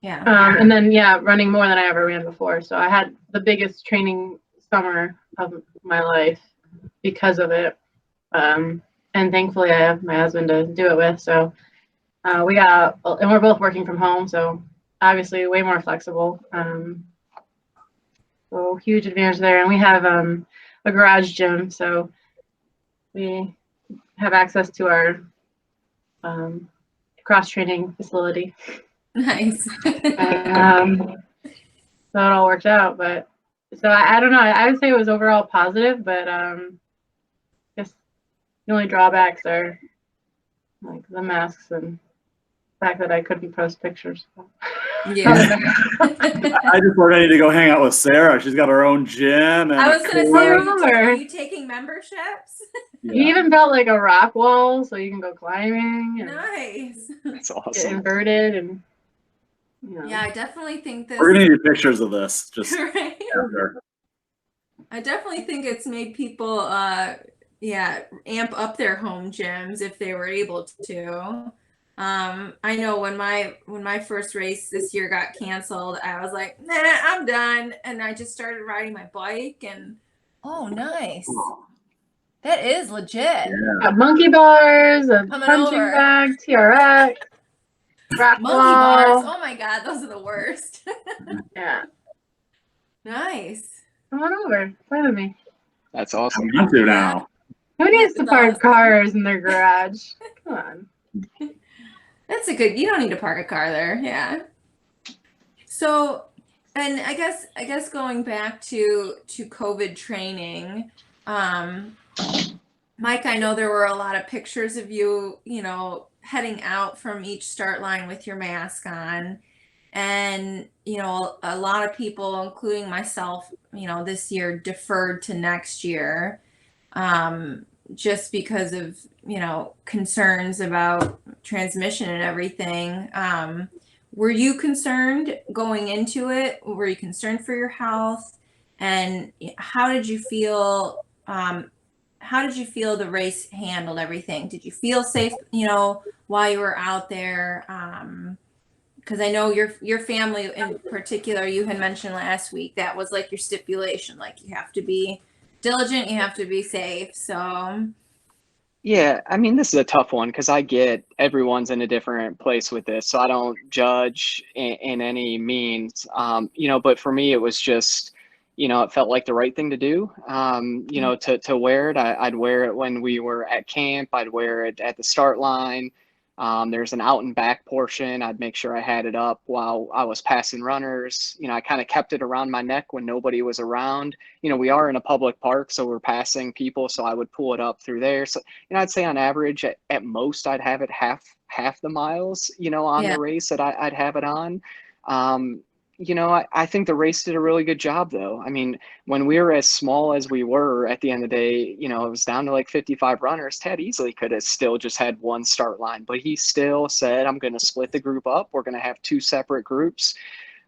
Yeah. And then, yeah, running more than I ever ran before. So I had the biggest training summer of my life because of it. And thankfully, I have my husband to do it with. So and we're both working from home. So obviously, way more flexible. So huge advantage there. And we have a garage gym. So we have access to our cross training facility. Nice. So it all worked out, but so I don't know. I would say it was overall positive, but just the only drawbacks are like the masks and the fact that I couldn't post pictures. Yeah. I just we're ready to go hang out with Sarah. She's got her own gym. And I was gonna say, cooler. are you taking memberships? You even built like a rock wall so you can go climbing and Nice. That's get awesome. inverted and Yeah, I definitely think this. We're gonna need pictures of this. Just Right. after. I definitely think it's made people, amp up their home gyms if they were able to. I know when my first race this year got canceled, I was like, nah, I'm done, and I just started riding my bike, and oh, nice. That is legit. Yeah. got monkey bars, a Coming punching over. bag, TRX, rock Monkey wall. bars. Oh my god, those are the worst. Yeah, Nice. come on over, play with me. That's awesome. I'm into now. Who needs to That's park awesome. cars in their garage? Come on. That's a good. You don't need to park a car there. Yeah. So, and I guess going back to COVID training, Mike, I know there were a lot of pictures of you, heading out from each start line with your mask on, and a lot of people, including myself, this year deferred to next year, just because of concerns about transmission and everything. Were you concerned going into it? Were you concerned for your health? And how did you feel? How did you feel the race handled everything? Did you feel safe, while you were out there? Because I know your family in particular, you had mentioned last week, that was like your stipulation, like you have to be diligent, you have to be safe. So Yeah, I mean, this is a tough one because I get everyone's in a different place with this, so I don't judge in any means. But for me, it was just, it felt like the right thing to do. To wear it. I'd wear it when we were at camp. I'd wear it at the start line. There's an out and back portion. I'd make sure I had it up while I was passing runners. I kind of kept it around my neck when nobody was around. We are in a public park, so we're passing people, so I would pull it up through there. So, I'd say on average, at most, I'd have it half the miles, on the race that I'd have it on. I think the race did a really good job, though. I mean, when we were as small as we were at the end of the day, it was down to like 55 runners. Ted easily could have still just had one start line, but he still said, I'm going to split the group up. We're going to have two separate groups.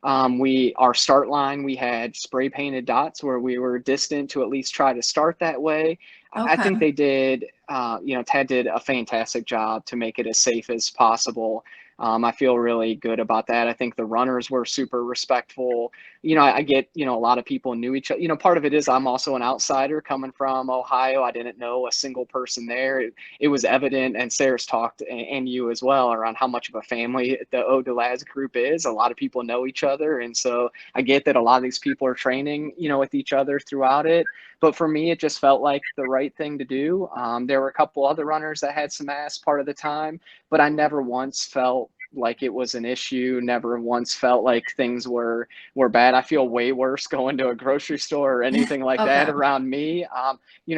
Our start line, we had spray painted dots where we were distant to at least try to start that way. Okay. I think they did, Ted did a fantastic job to make it as safe as possible. I feel really good about that. I think the runners were super respectful. I get, a lot of people knew each other. Part of it is I'm also an outsider coming from Ohio. I didn't know a single person there. It was evident, and Sarah's talked, and you as well, around how much of a family the Eau de Laz group is. A lot of people know each other. And so I get that a lot of these people are training, with each other throughout it. But for me, it just felt like the right thing to do. There were a couple other runners that had some mass part of the time, but I never once felt like it was an issue, never once felt like things were bad. I feel way worse going to a grocery store or anything like that around me.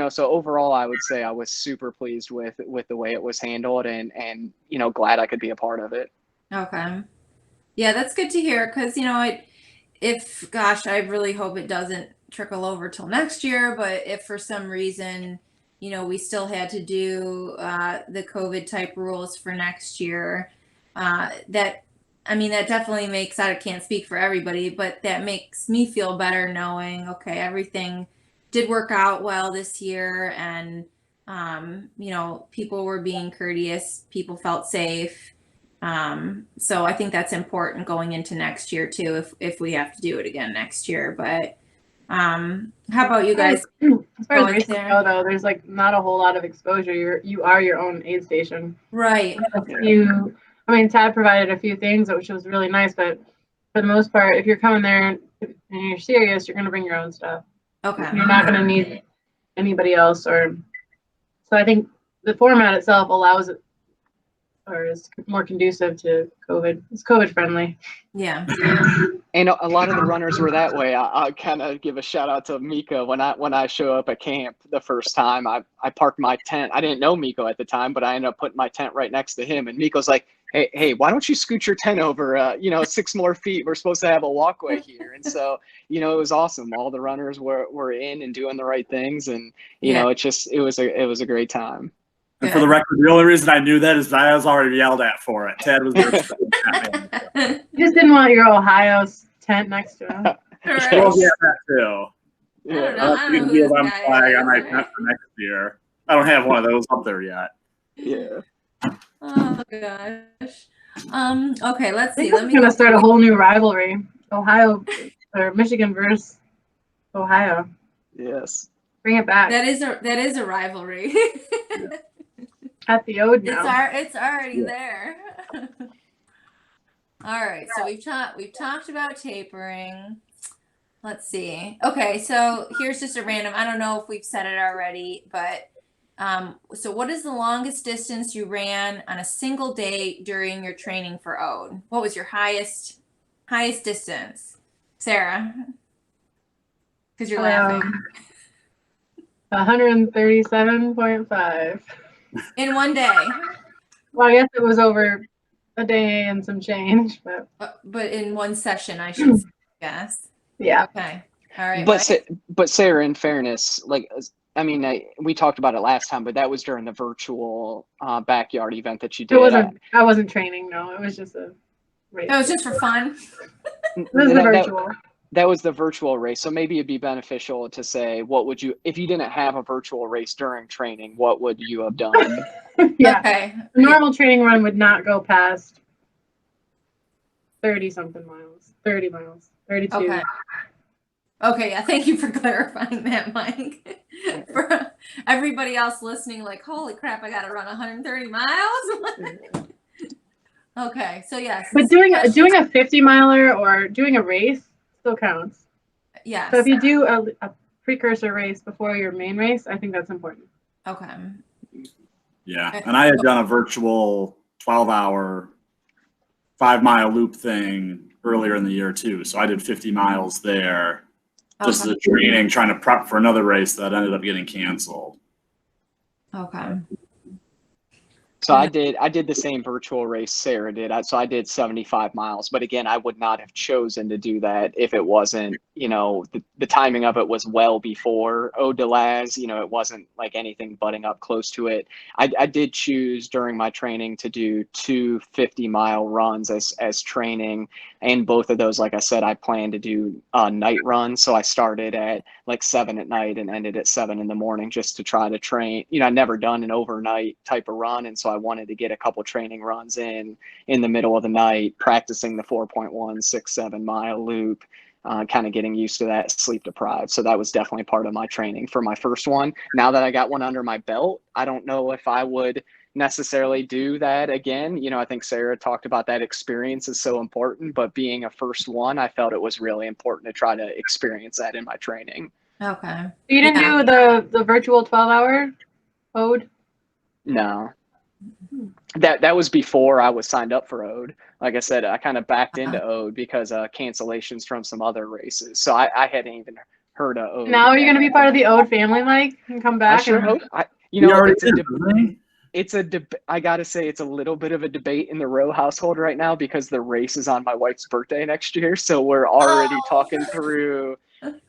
So overall, I would say I was super pleased with the way it was handled, and glad I could be a part of it. Okay. Yeah, that's good to hear, because, I really hope it doesn't trickle over till next year, but if for some reason, we still had to do the COVID type rules for next year, that definitely makes, I can't speak for everybody, but that makes me feel better knowing, okay, everything did work out well this year, and, people were being courteous, people felt safe. So I think that's important going into next year too, if we have to do it again next year. But how about you guys? As far as races go, though, there's not a whole lot of exposure. You are your own aid station, right? Tad provided a few things, which was really nice, but for the most part, if you're coming there and you're serious, you're going to bring your own stuff. Okay. You're not going to need anybody else, so I think the format itself allows it, or is more conducive to COVID. It's COVID friendly. Yeah. And a lot of the runners were that way. I kind of give a shout out to Miko. When I show up at camp the first time, I parked my tent. I didn't know Miko at the time, but I ended up putting my tent right next to him. And Miko's like, hey, why don't you scoot your tent over, 6 more feet? We're supposed to have a walkway here. And so, it was awesome. All the runners were in and doing the right things. And, it was a great time. And for the record, the only reason I knew that is I was already yelled at for it. Tad was there. You just didn't want your Ohio tent next to him. Right. Well, yeah, that too. Yeah. I don't know who flag on my tent for next year. I don't have one of those up there yet. Yeah. Oh gosh. Okay, let's see. Let me gonna start a whole new rivalry. Ohio or Michigan versus Ohio. Yes. Bring it back. That is a rivalry. At the Ode now. It's already there. All right, so we've talked about tapering. Let's see. Okay, so here's just a random. I don't know if we've said it already, but so what is the longest distance you ran on a single day during your training for Ode? What was your highest distance, Sarah? Because you're laughing. 137.5. In one day. Well, I guess it was over a day and some change, but in one session, I should guess. Yeah. Okay. All right. But Sarah, in fairness, we talked about it last time, but that was during the virtual backyard event that you did. I wasn't training. No, it was just a race. It was just for fun. It was the virtual. That was the virtual race. So maybe it'd be beneficial to say, if you didn't have a virtual race during training, what would you have done? Yeah. Okay. A normal training run would not go past 30-something miles. 30 miles. 32. Okay. Yeah. Thank you for clarifying that, Mike. For everybody else listening, holy crap, I got to run 130 miles. Okay. So yes. But doing a 50 miler or doing a race still counts. Yes. So if you do a precursor race before your main race, I think that's important. Okay. Yeah, and I had done a virtual 12-hour 5-mile loop thing earlier in the year too. So I did 50 miles there, just as a training, trying to prep for another race that ended up getting canceled. Okay. So I did the same virtual race Sarah did. So I did 75 miles, but again, I would not have chosen to do that if it wasn't, the timing of it was well before Eau de Laz, it wasn't like anything butting up close to it. I did choose during my training to do 2 50-mile runs as training. And both of those, like I said, I planned to do night runs. So I started at 7 at night and ended at 7 in the morning just to try to train. I'd never done an overnight type of run. And so I I wanted to get a couple training runs in the middle of the night, practicing the 4.167 mile loop, kind of getting used to that sleep deprived. So that was definitely part of my training for my first one. Now that I got one under my belt, I don't know if I would necessarily do that again. You know, I think Sarah talked about that experience is so important, but being a first one, I felt it was really important to try to experience that in my training. Okay. You didn't do the virtual 12-hour ode? No. That was before I was signed up for ode. Like I said, I kind of backed into ode because cancellations from some other races. So I hadn't even heard of ode. Now are you going to be part of the ode family, Mike, and come back? I sure hope. I gotta say, it's a little bit of a debate in the Rowe household right now because the race is on my wife's birthday next year. So we're already talking through.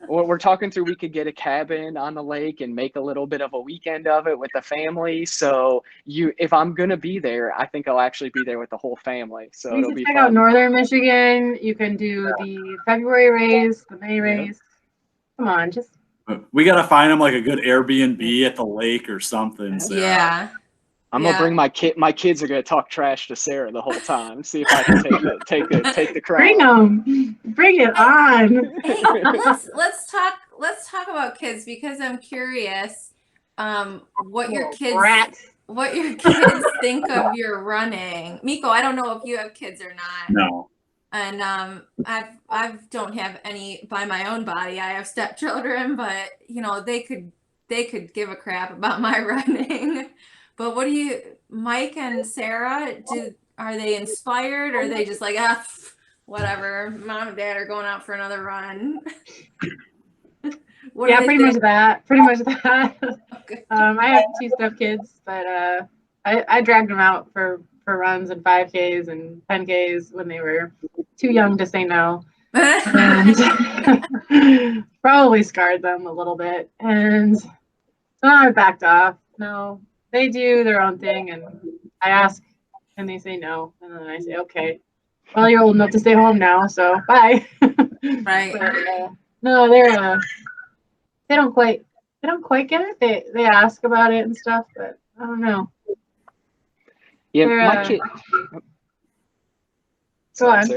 We're talking through. We could get a cabin on the lake and make a little bit of a weekend of it with the family. So if I'm gonna be there, I think I'll actually be there with the whole family. So You it'll should be check fun. out Northern Michigan. You can do the February race, the May race. Come on, just. We gotta find them like a good Airbnb at the lake or something. Sarah. Yeah. I'm gonna bring my kid. My kids are gonna talk trash to Sarah the whole time. See if I can take the crown. Bring them. Bring it on. Hey, let's talk about kids because I'm curious what your kids think of your running. Miko, I don't know if you have kids or not. No. And I don't have any by my own body. I have stepchildren, but you know, they could give a crap about my running. But what do you, Mike and Sarah, are they inspired or are they just like, whatever, mom and dad are going out for another run? Pretty much that. Okay. I have 2 stepkids, but I dragged them out for runs and 5Ks and 10Ks when they were too young to say no. And probably scarred them a little bit. And so I backed off. No, they do their own thing, and I ask, and they say no, and then I say, okay, well, you're old enough to stay home now, so bye. Right. But, no, they don't quite get it. They ask about it and stuff, but I don't know. Yeah, my kid. Go on.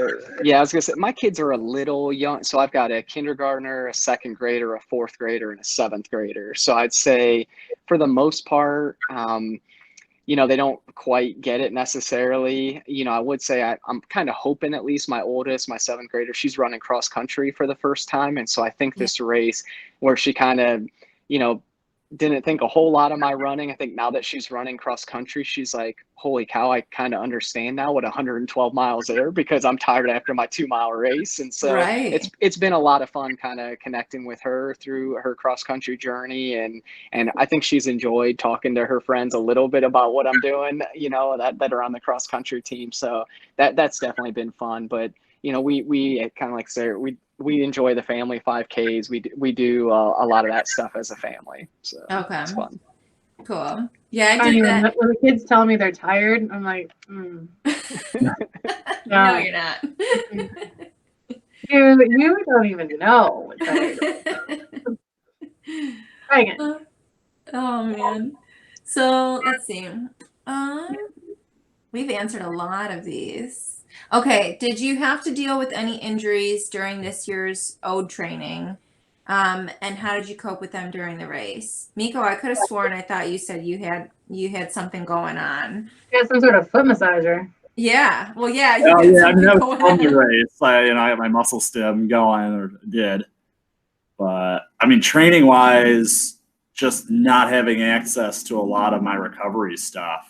Yeah, I was gonna say my kids are a little young, so I've got a kindergartner, a second grader, a fourth grader, and a seventh grader. So I'd say, for the most part, you know, they don't quite get it necessarily. You know, I would say I'm kind of hoping at least my oldest, my seventh grader, she's running cross country for the first time, and so I think this race where she kind of, you know, didn't think a whole lot of my running. I think now that she's running cross country, she's like, holy cow, I kind of understand now what 112 miles are because I'm tired after my 2-mile race. And so it's been a lot of fun kind of connecting with her through her cross country journey. And I think she's enjoyed talking to her friends a little bit about what I'm doing, you know, that are on the cross country team. So that's definitely been fun. But, you know, we kind of like Sarah, we enjoy the family 5Ks. We do a lot of that stuff as a family. So it's fun. Cool. Yeah, I did that. When the kids tell me they're tired, I'm like, No, you're not. You don't even know what tired. Try again. Oh man. So let's see. We've answered a lot of these. Okay, did you have to deal with any injuries during this year's ode training? And how did you cope with them during the race? Miko, I could have sworn I thought you said you had something going on. You had some sort of foot massager. Yeah. Well, yeah. I mean, that was from the race. I got my muscle stim going, or did. But I mean, training wise, just not having access to a lot of my recovery stuff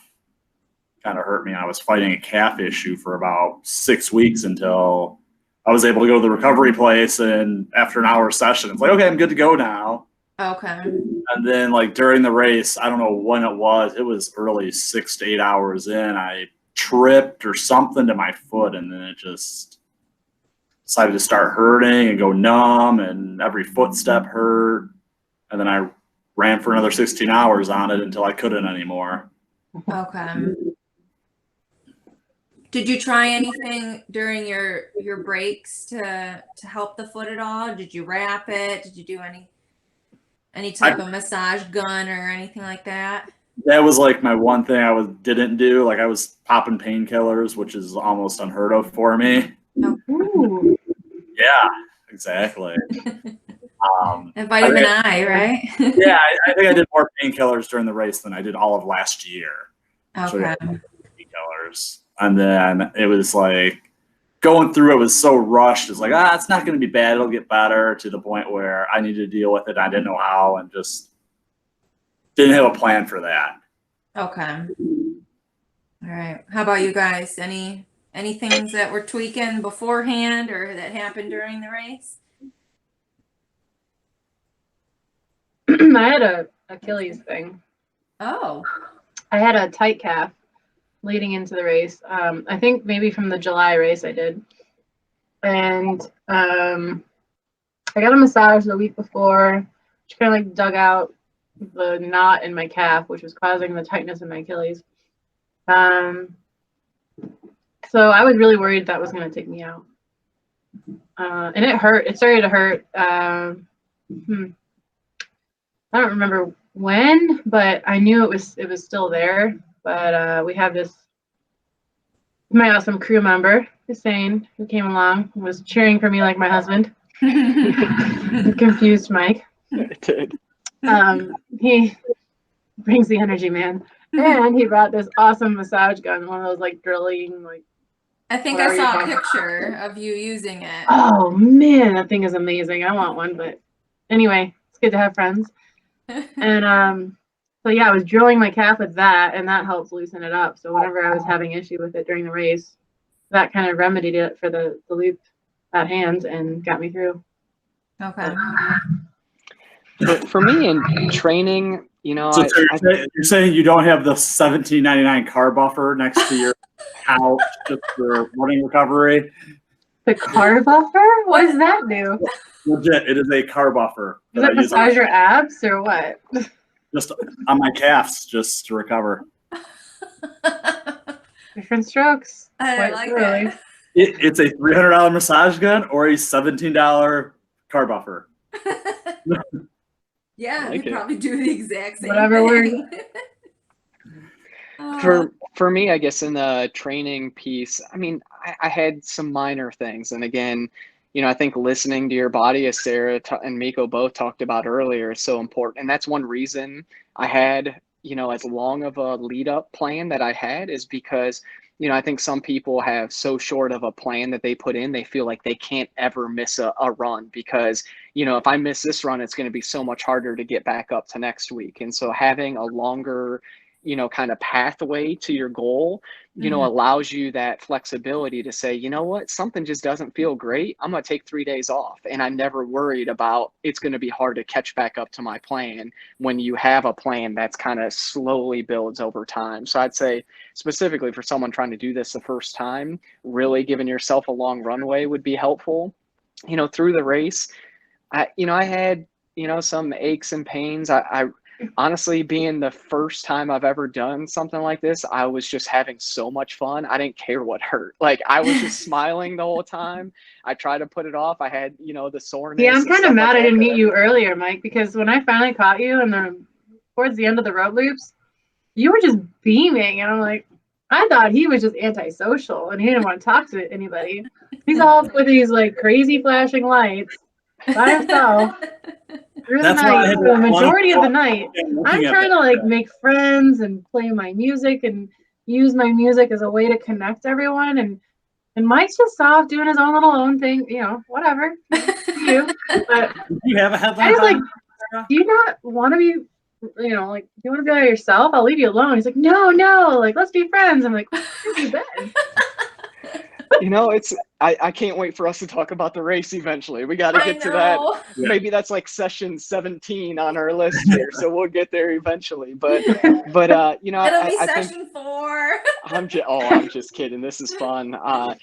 kind of hurt me. I was fighting a calf issue for about 6 weeks until I was able to go to the recovery place, and after an hour session, it's like, okay, I'm good to go now. Okay. And then like during the race, I don't know when it was early, 6 to 8 hours in, I tripped or something to my foot, and then it just decided to start hurting and go numb, and every footstep hurt. And then I ran for another 16 hours on it until I couldn't anymore. Okay. Did you try anything during your breaks to help the foot at all? Did you wrap it? Did you do any type of massage gun or anything like that? that was like my one thing didn't do. Like I was popping painkillers, which is almost unheard of for me. Ooh. Yeah, exactly. And vitamin I, right? Yeah, I think I did more painkillers during the race than I did all of last year. Okay. Painkillers, and then it was like going through it was so rushed. It's like, it's not going to be bad. It'll get better, to the point where I needed to deal with it. I didn't know how, and just didn't have a plan for that. Okay. All right. How about you guys? Any things that were tweaking beforehand or that happened during the race? I had a Achilles thing. Oh. I had a tight calf leading into the race. I think maybe from the July race I did. And I got a massage the week before, which kind of like dug out the knot in my calf, which was causing the tightness in my Achilles. So I was really worried that was going to take me out. And it hurt. It started to hurt. I don't remember when, but I knew it was still there. But we have my awesome crew member, Hussein, who came along, was cheering for me like my husband. Confused Mike. It did. He brings the energy, man. And he brought this awesome massage gun, one of those like drilling, like. I think I saw a picture of you using it. Oh man, that thing is amazing. I want one, but anyway, it's good to have friends. And so yeah, I was drilling my calf with that, and that helps loosen it up. So whenever I was having issue with it during the race, that kind of remedied it for the loop at hand and got me through. Okay. For me in training, So you're saying you don't have the $17.99 car buffer next to your couch just for running recovery? The car buffer? What does that do? Legit, it is a car buffer. Does it massage your abs or what? Just on my calves, just to recover. Different strokes. I like it. It's a $300 massage gun or a $17 car buffer. Yeah, like you probably do the exact same Whatever thing. For me, I guess in the training piece, I mean, I had some minor things. And again, I think listening to your body, as Sarah and Miko both talked about earlier, is so important. And that's one reason I had, as long of a lead up plan that I had, is because, I think some people have so short of a plan that they put in, they feel like they can't ever miss a run because, if I miss this run, it's going to be so much harder to get back up to next week. And so having a longer, kind of pathway to your goal, allows you that flexibility to say, you know what, something just doesn't feel great. I'm going to take 3 days off. And I never worried about it's going to be hard to catch back up to my plan when you have a plan that's kind of slowly builds over time. So I'd say specifically for someone trying to do this the first time, really giving yourself a long runway would be helpful. Through the race, I had, some aches and pains. I honestly, being the first time I've ever done something like this, I was just having so much fun. I didn't care what hurt. Like I was just smiling the whole time. I tried to put it off. I had, the soreness. Yeah, I'm kind of mad I didn't meet you earlier, Mike, because when I finally caught you and towards the end of the road loops, you were just beaming. And I'm like, I thought he was just antisocial and he didn't want to talk to anybody. He's all with these like crazy flashing lights by himself. Through the night, the majority of the night, I'm trying to like make friends and play my music and use my music as a way to connect everyone. And Mike's just off doing his own thing, whatever. You, but you have a headline. I was like, do you not want to be, do you want to be by yourself? I'll leave you alone. He's like, no, like let's be friends. I'm like, where have you been? I can't wait for us to talk about the race eventually. We got to get to that. Yeah. Maybe that's like session 17 on our list here. So we'll get there eventually. But it'll be I session 4. I'm just kidding. This is fun. But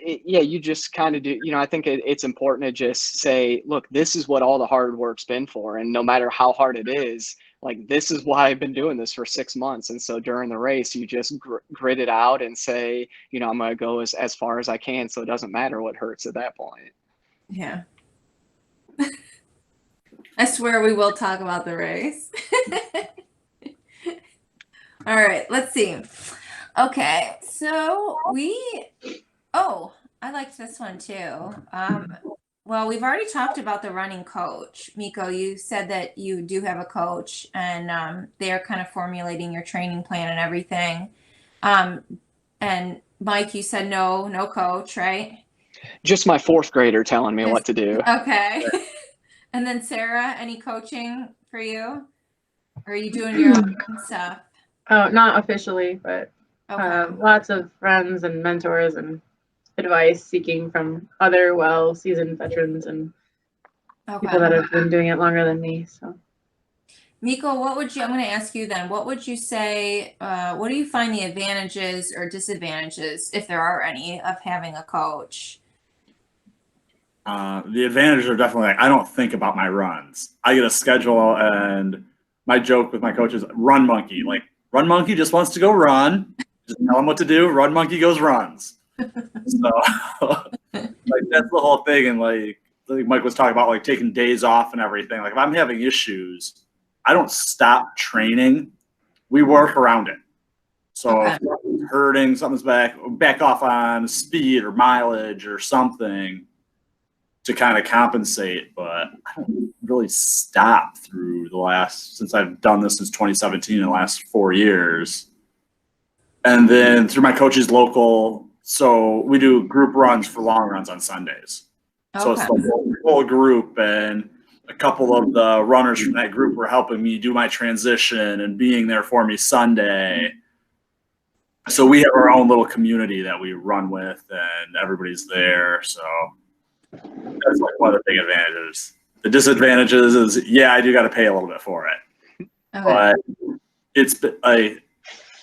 you just kind of do, I think it's important to just say, look, this is what all the hard work's been for. And no matter how hard it is, like, this is why I've been doing this for 6 months. And so during the race, you just grit it out and say, I'm going to go as far as I can. So it doesn't matter what hurts at that point. Yeah. I swear we will talk about the race. All right, let's see. Okay, so I liked this one too. Well, we've already talked about the running coach. Miko, you said that you do have a coach and they're kind of formulating your training plan and everything. And Mike, you said no coach, right? Just my fourth grader telling me what to do. Okay. And then Sarah, any coaching for you? Or are you doing your own stuff? Oh, not officially, but Okay. lots of friends and mentors and advice seeking from other well-seasoned veterans and people that have been doing it longer than me. So, Miko, I'm going to ask you then, what would you say, what do you find the advantages or disadvantages, if there are any, of having a coach? The advantages are definitely like, I don't think about my runs. I get a schedule, and my joke with my coach is run monkey. Like, run monkey just wants to go run. Just tell him what to do. Run monkey goes runs. So like that's the whole thing. And like Mike was talking about, like taking days off and everything. Like if I'm having issues, I don't stop training. We work around it. So if something's hurting, something's back off on speed or mileage or something to kind of compensate. But I don't really stop through since I've done this since 2017, the last 4 years. And then through my coach's local, so we do group runs for long runs on Sundays. So it's the whole group, and a couple of the runners from that group were helping me do my transition and being there for me Sunday. So we have our own little community that we run with, and everybody's there. So that's like one of the big advantages. The disadvantages is, yeah, I do got to pay a little bit for it. But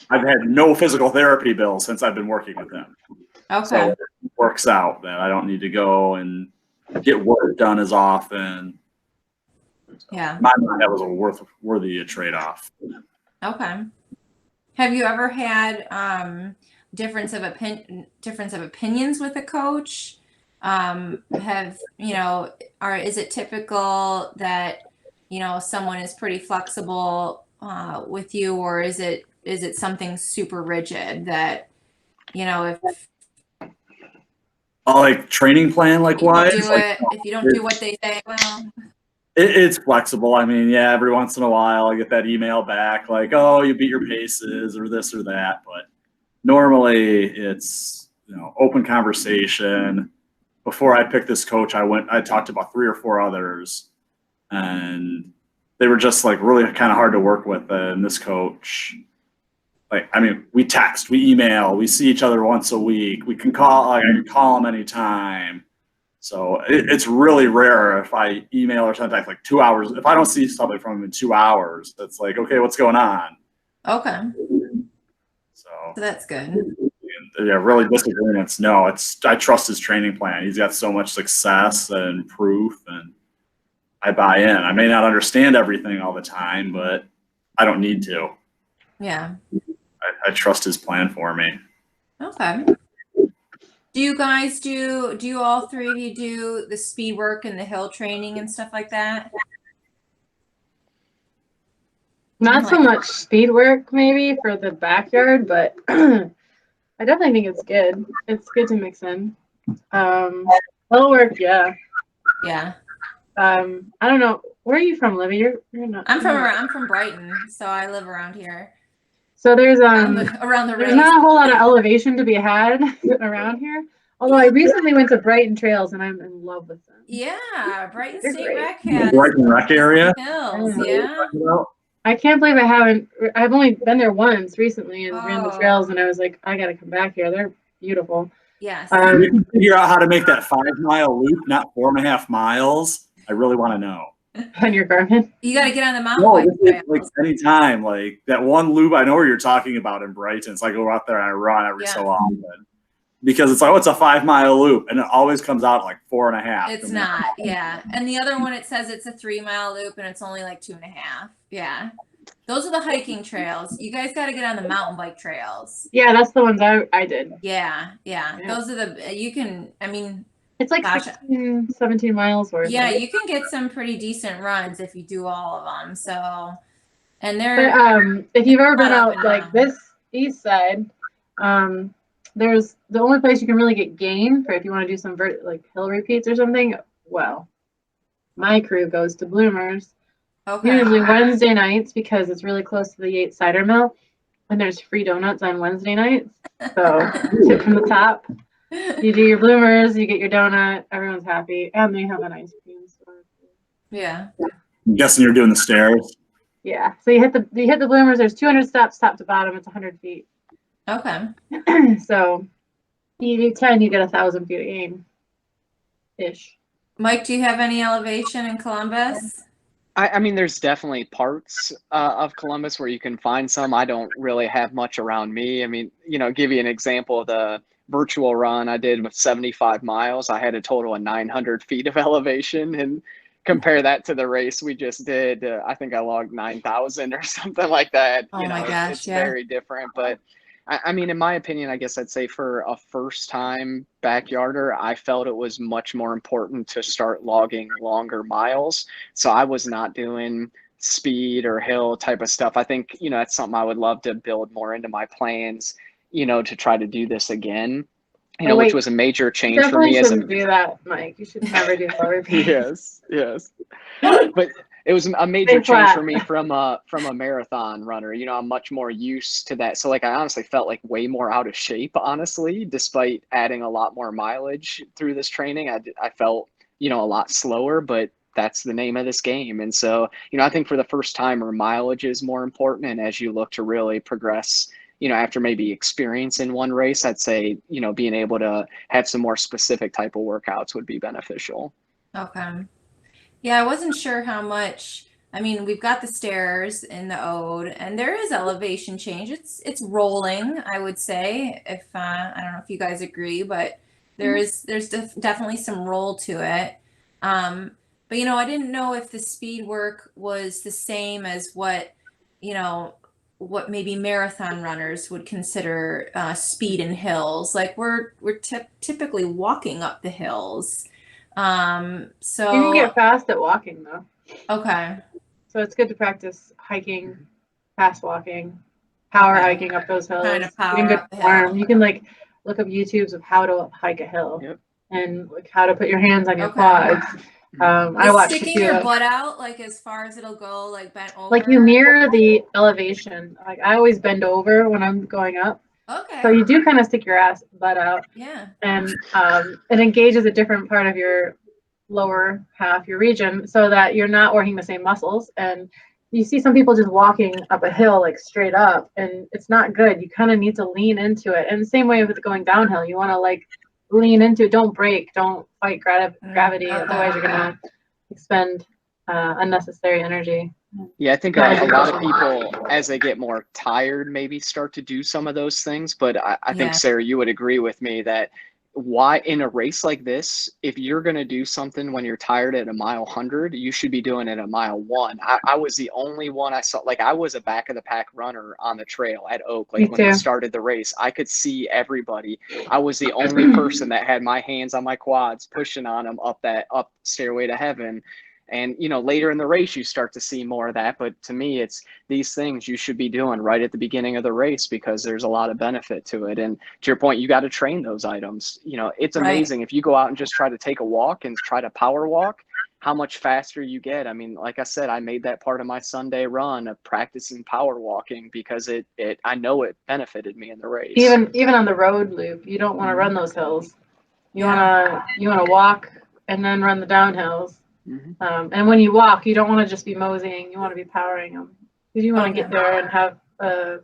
I've had no physical therapy bills since I've been working with them. So it works out that I don't need to go and get work done as often. Yeah. My mind, that was a worthy trade-off. Okay. Have you ever had difference of opinions with a coach? Is it typical that someone is pretty flexible with you, or is it something super rigid that if like training plan, like why? If you don't do what they say, well. It's flexible. I mean, yeah, every once in a while I get that email back like, oh, you beat your paces or this or that. But normally it's, open conversation. Before I picked this coach, I talked to about 3 or 4 others, and they were just like really kind of hard to work with. And this coach, we text, we email, we see each other once a week. We can call, I can call him anytime. So it's really rare if I email or something like 2 hours. If I don't see something from him in 2 hours, that's like, okay, what's going on? Okay. So that's good. Yeah, really disagreements. No, I trust his training plan. He's got so much success and proof, and I buy in. I may not understand everything all the time, but I don't need to. Yeah. I trust his plan for me. Okay. Do you guys do all 3 of you do the speed work and the hill training and stuff like that? not so much speed work maybe for the backyard, but I definitely think it's good. It's good to mix in. Hill work, yeah. Yeah. I don't know. Where are you from, Libby? You're not. I'm from Brighton, so I live around here. So there's around the there's not a whole lot of elevation to be had around here. Although I recently went to Brighton Trails and I'm in love with them. Yeah, Brighton They're State great. Rec has Brighton Rec area. hills. Yeah. I can't believe I've only been there once recently and ran the trails, and I was like, I gotta come back here. They're beautiful. Yes. We can figure out how to make that 5-mile loop, not 4.5 miles. I really want to know. On your Garmin? You got to get on the mountain bike like anytime, like that one loop I know where you're talking about in Brighton. It's like I go out there and I run every so often because it's like, oh, it's a 5-mile loop, and it always comes out like 4.5. It's not, yeah. And the other one, it says it's a 3-mile loop, and it's only like 2.5. Yeah. Those are the hiking trails. You guys got to get on the mountain bike trails. Yeah, that's the ones I did. Yeah. Those are it's like 16, 17 miles worth. Yeah, you can get some pretty decent runs if you do all of them. So, And But they're if you've ever been not up out and like down. this east side, there's the only place you can really get game for if you want to do some like hill repeats or something. Well, my crew goes to Bloomers okay. usually Wednesday nights because it's really close to the Yates cider mill, and there's free donuts on Wednesday nights. So tip from the top. You do your Bloomers, you get your donut, everyone's happy, and they have an ice cream store. Yeah. I'm guessing you're doing the stairs. Yeah. So you hit the Bloomers. There's 200 steps top to bottom. It's 100 feet. Okay. So you do 10, you get 1,000 feet of game. Ish. Mike, do you have any elevation in Columbus? I mean, there's definitely parts of Columbus where you can find some. I don't really have much around me. I mean, give you an example of the virtual run I did with 75 miles. I had a total of 900 feet of elevation, and compare that to the race we just did. I think I logged 9,000 or something like that. Oh my gosh, it's yeah. very different. But I mean, in my opinion, I guess I'd say for a first time backyarder, I felt it was much more important to start logging longer miles. So I was not doing speed or hill type of stuff. I think, that's something I would love to build more into my plans, to try to do this again, which was a major change for me. You shouldn't do that, Mike. You should never do lower repeats. Yes. But it was a major change for me from a marathon runner. I'm much more used to that. So I honestly felt like way more out of shape, honestly, despite adding a lot more mileage through this training. I felt, a lot slower, but that's the name of this game. And so, I think for the first timer, mileage is more important. And as you look to really progress, after maybe experience in one race, I'd say, being able to have some more specific type of workouts would be beneficial. Okay. Yeah, I wasn't sure how much. I mean, we've got the stairs in the ode, and there is elevation change. It's rolling, I would say. If I don't know if you guys agree, but there's definitely some roll to it. But I didn't know if the speed work was the same as what maybe marathon runners would consider speed in hills. Like we're typically walking up the hills. So you can get fast at walking though. Okay. So it's good to practice hiking, fast walking, power hiking up those hills. Kind of power up the hill. You can look up YouTubes of how to hike a hill. Yep. And how to put your hands on your quads. I watched sticking your butt out as far as it'll go, bent over. You mirror the elevation. I always bend over when I'm going up. Okay. So you do kind of stick your butt out. Yeah. And it engages a different part of your lower half, your region, so that you're not working the same muscles. And you see some people just walking up a hill straight up, and it's not good. You kind of need to lean into it. And the same way with going downhill, you want to lean into it. Don't break. Don't fight gravity. Otherwise, you're gonna expend unnecessary energy. Yeah, I think a lot of people, as they get more tired, maybe start to do some of those things. But I think, Sarah, you would agree with me that why in a race like this, if you're going to do something when you're tired at a mile 100, you should be doing it at mile 1. I was the only one I saw. I was a back of the pack runner on the trail at Oak. When we started the race, I could see everybody. I was the only person that had my hands on my quads, pushing on them up stairway to heaven. And, later in the race, you start to see more of that. But to me, it's these things you should be doing right at the beginning of the race because there's a lot of benefit to it. And to your point, you got to train those items. It's amazing if you go out and just try to take a walk and try to power walk, how much faster you get. I mean, like I said, I made that part of my Sunday run of practicing power walking because I know it benefited me in the race. Even on the road loop, you don't want to run those hills. You want to walk and then run the downhills. Mm-hmm. And when you walk, you don't want to just be moseying. You want to be powering them because you want to get there and have a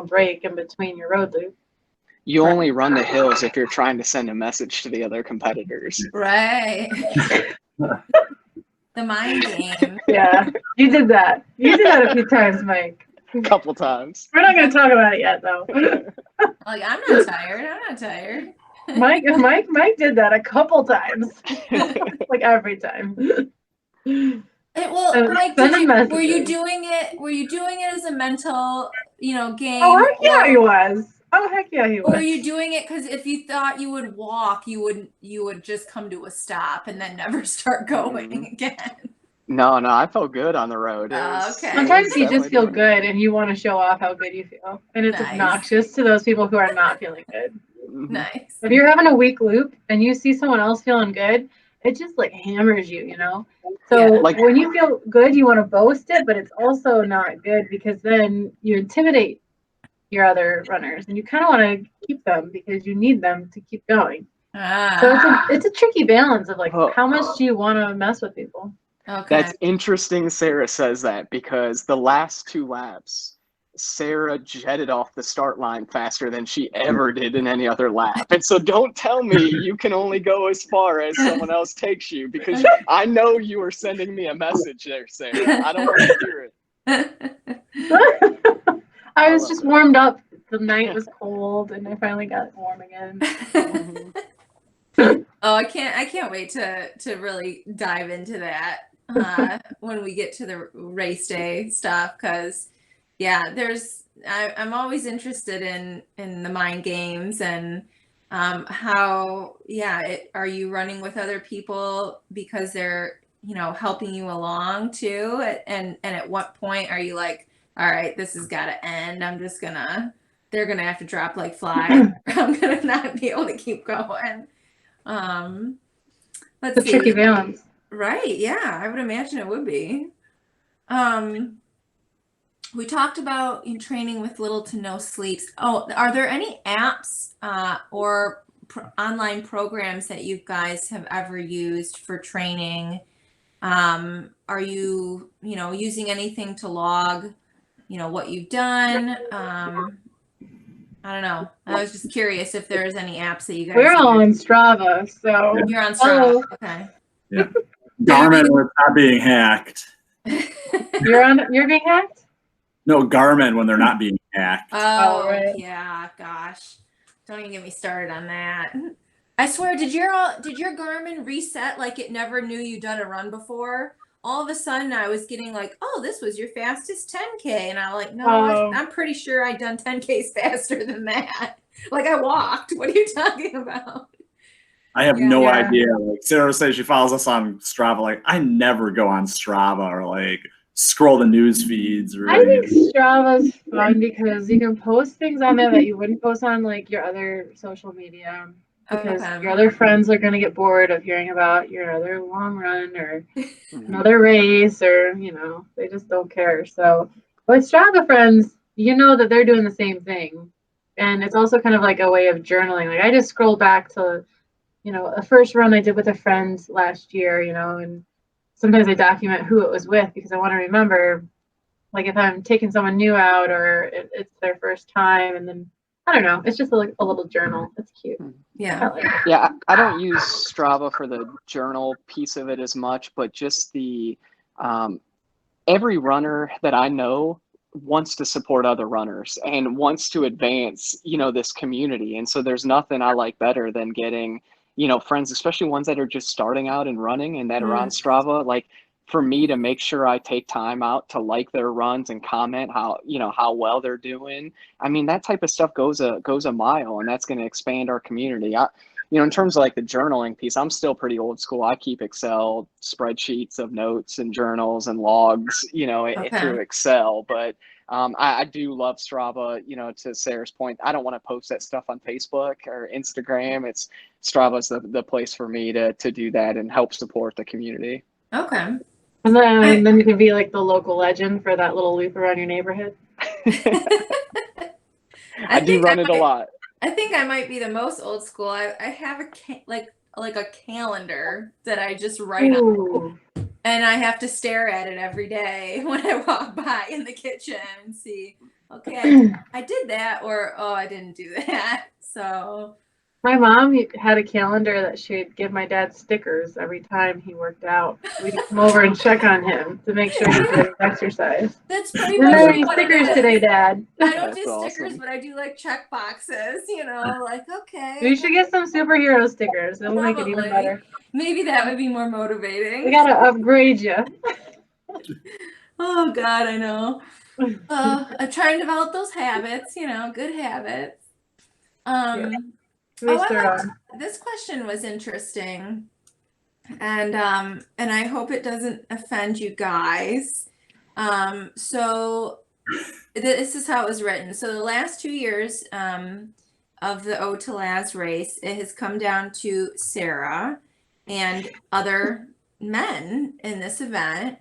break in between your road loop. You only run the hills if you're trying to send a message to the other competitors. Right. The mind game. Yeah, you did that. You did that a few times, Mike. A couple times. We're not going to talk about it yet, though. I'm not tired. Mike did that a couple times, every time. Mike, were you doing it as a mental, game? Oh, heck yeah, he was. Or were you doing it because if you thought you would walk, you would just come to a stop and then never start going again? No, I felt good on the road. Okay. Sometimes you just feel definitely good and you want to show off how good you feel. And it's Nice. obnoxious to those people who are not feeling good. Mhm. Nice. If you're having a weak loop and you see someone else feeling good, it just like hammers you, you know? So Yeah. Like- when you feel good, you want to boast it, but it's also not good because then you intimidate your other runners and you kind of want to keep them because you need them to keep going. So Ah, it's a tricky balance of like Oh. how much do you want to mess with people? okay. That's interesting Sarah says that, because the last 2 laps, Sarah jetted off the start line faster than she ever did in any other lap. And so don't tell me you can only go as far as someone else takes you, because I know you were sending me a message there, Sarah. I don't want to hear it. I was love just it. warmed up. The night was cold and I finally got warm again. Oh, I can't wait to really dive into that when we get to the race day stuff, because yeah, I'm always interested in the mind games and how are you running with other people because they're helping you along too, and at what point are you like, all right, this has got to end, they're gonna have to drop like flies, I'm gonna not be able to keep going. Let's It's a see. tricky balance. Right, yeah, I would imagine it would be. We talked about in training with little to no sleeps. Oh, are there any apps or online programs that you guys have ever used for training? Are you using anything to log, what you've done? I don't know. I was just curious if there's any apps that you guys. We're all on Strava, so You're on Strava. Oh. Okay. Yeah. Garmin was not being hacked. You're being hacked? No, Garmin when they're not being hacked. Oh, right. yeah, gosh. Don't even get me started on that. I swear, did your Garmin reset like it never knew you'd done a run before? All of a sudden I was getting like, oh, this was your fastest 10K. And I'm like, no, Oh. I'm pretty sure I'd done 10Ks faster than that. Like I walked. What are you talking about? I have Yeah. no Yeah. idea. Like Sarah says she follows us on Strava. Like I never go on Strava or like scroll the news feeds or I think Strava's fun because you can post things on there that you wouldn't post on like your other social media, because Okay. your other friends are going to get bored of hearing about your other long run or another race, or they just don't care. So with Strava friends, you know that they're doing the same thing, and it's also kind of like a way of journaling. Like I just scroll back to a first run I did with a friend last year, and sometimes I document who it was with because I want to remember, like if I'm taking someone new out or it's their first time, and then I don't know, it's just like a little journal. It's cute. Yeah. I like it. Yeah, I don't use Strava for the journal piece of it as much, but just the every runner that I know wants to support other runners and wants to advance, this community. And so there's nothing I like better than getting, friends, especially ones that are just starting out and running and that are on Strava. Like for me to make sure I take time out to like their runs and comment how well they're doing. I mean, that type of stuff goes a mile, and that's going to expand our community. In terms of like the journaling piece, I'm still pretty old school. I keep Excel spreadsheets of notes and journals and logs, through Excel. But I do love Strava, to Sarah's point. I don't want to post that stuff on Facebook or Instagram. Strava's the place for me to do that and help support the community. Okay. And then you can be like the local legend for that little loop around your neighborhood. I do run it a lot. I think I might be the most old school. I have a calendar that I just write on, and I have to stare at it every day when I walk by in the kitchen and see, okay, I did that, or oh, I didn't do that. So My mom had a calendar that she'd give my dad stickers every time he worked out. We'd come over and check on him to make sure he did exercise. that's pretty Didn't much have any what it stickers is. today, Dad. I don't That's do stickers, awesome. but I do like check boxes, like, okay. We should get some superhero stickers. It'll make it even Probably. better. Maybe that would be more motivating. We gotta upgrade you. Oh God, I know. I try and develop those habits, good habits. We start on. This question was interesting. And I hope it doesn't offend you guys. So this is how it was written. So the last 2 years of the Ode to Laz race, it has come down to Sarah and other men in this event.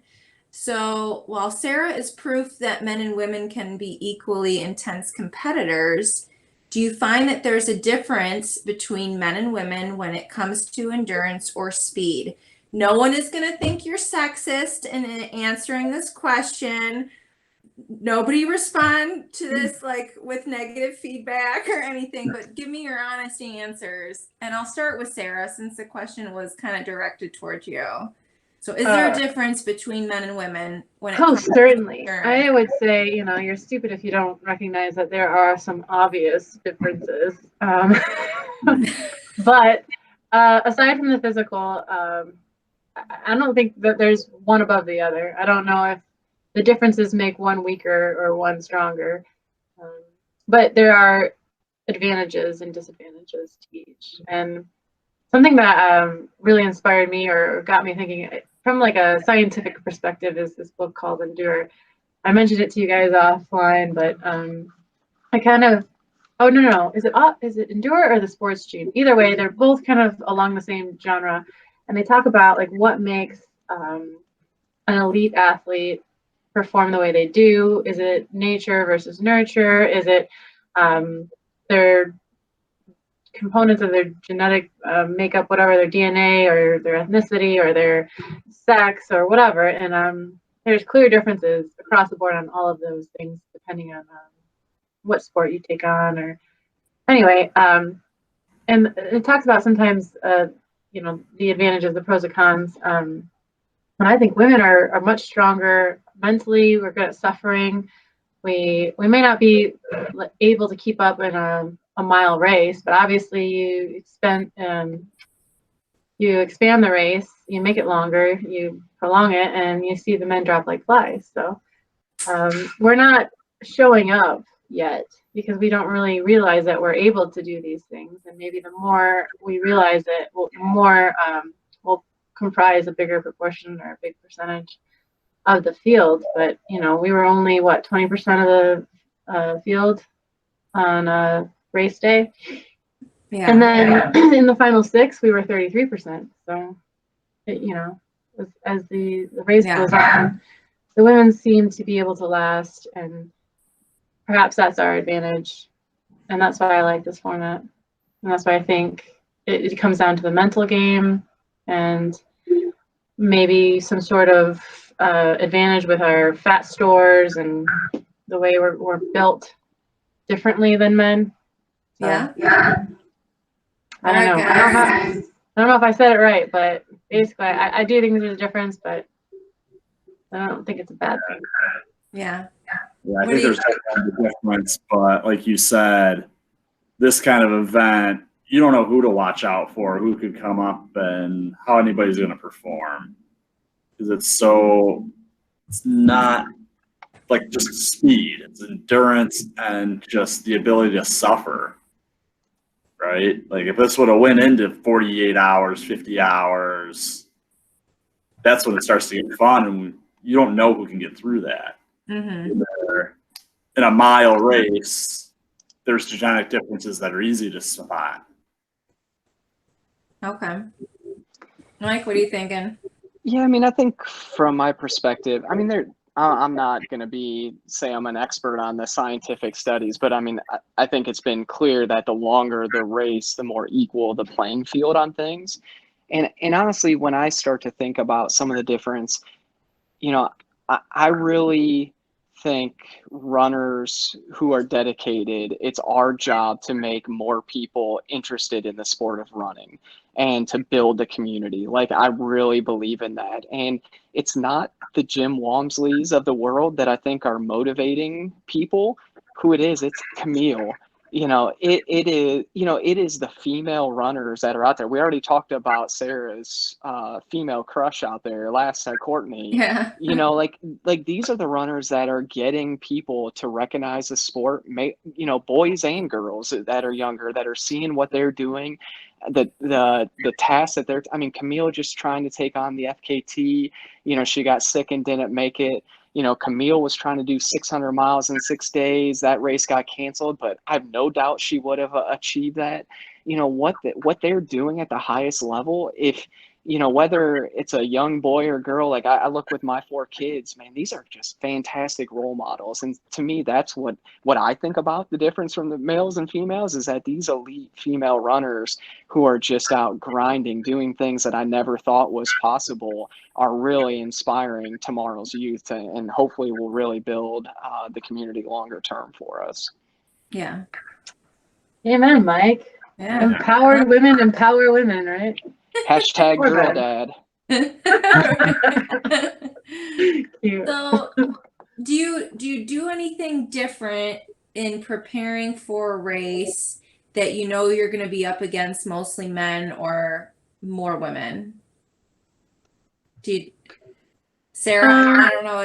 So while Sarah is proof that men and women can be equally intense competitors, do you find that there's a difference between men and women when it comes to endurance or speed? No one is going to think you're sexist in answering this question. Nobody respond to this like with negative feedback or anything, but give me your honest answers. And I'll start with Sarah since the question was kind of directed towards you. So is there a difference between men and women when it comes certainly. to endurance? I would say, you're stupid if you don't recognize that there are some obvious differences. But aside from the physical, I don't think that there's one above the other. I don't know if the differences make one weaker or one stronger. But there are advantages and disadvantages to each. And something that really inspired me or got me thinking from like a scientific perspective is this book called Endure. I mentioned it to you guys offline, but I kind of, oh no, is it Endure or the Sports Gene? Either way, they're both kind of along the same genre, and they talk about like what makes an elite athlete perform the way they do. Is it nature versus nurture? Is it their components of their genetic makeup, whatever, their DNA or their ethnicity or their sex or whatever? And there's clear differences across the board on all of those things depending on what sport you take on. Or anyway, and it talks about sometimes the advantages, the pros and cons. And I think women are much stronger mentally. We're good at suffering. We may not be able to keep up in a mile race, but obviously you expand the race, you make it longer, you prolong it, and you see the men drop like flies. So we're not showing up yet because we don't really realize that we're able to do these things. And maybe the more we realize it, we'll comprise a bigger proportion or a big percentage of the field. But we were only 20% of the field on race day. Yeah. And then in the final 6 we were 33%. So as the race goes on, the women seem to be able to last, and perhaps that's our advantage. And that's why I like this format, and that's why I think it comes down to the mental game and maybe some sort of advantage with our fat stores and the way we're built differently than men. So, Yeah. I don't know. I don't know if I said it right, but basically I do think there's a difference, but I don't think it's a bad thing. Yeah. Yeah, I think there's definitely a difference, but like you said, this kind of event, you don't know who to watch out for, who could come up, and how anybody's going to perform. Because it's not like just speed, it's endurance and just the ability to suffer, right? Like if this would have went into 48 hours, 50 hours, that's when it starts to get fun, and you don't know who can get through that. Mm-hmm. In a mile race, there's genetic differences that are easy to spot. Okay. Mike, what are you thinking? Yeah, I think from my perspective, I'm not going to say I'm an expert on the scientific studies, but I think it's been clear that the longer the race, the more equal the playing field on things. And honestly, when I start to think about some of the difference, I really think runners who are dedicated, it's our job to make more people interested in the sport of running and to build the community. Like, I really believe in that. And it's not the Jim Walmsleys of the world that I think are motivating people. Who it is, it's Camille. it is the female runners that are out there. We already talked about Sarah's female crush out there last night, Courtney. Yeah. Like these are the runners that are getting people to recognize the sport, boys and girls that are younger, that are seeing what they're doing, the tasks that Camille just trying to take on the FKT, she got sick and didn't make it. Camille was trying to do 600 miles in 6 days. That race got canceled, but I have no doubt she would have achieved that. What they're doing at the highest level, if, whether it's a young boy or girl, like I look with my 4 kids, man, these are just fantastic role models. And to me, that's what I think about the difference from the males and females, is that these elite female runners who are just out grinding, doing things that I never thought was possible, are really inspiring tomorrow's youth, and hopefully will really build the community longer term for us. Yeah. Amen, Mike. Yeah. Empowered women empower women, right? Hashtag girl dad. Cute. So, do you do anything different in preparing for a race that you're going to be up against mostly men or more women? Sarah, I don't know.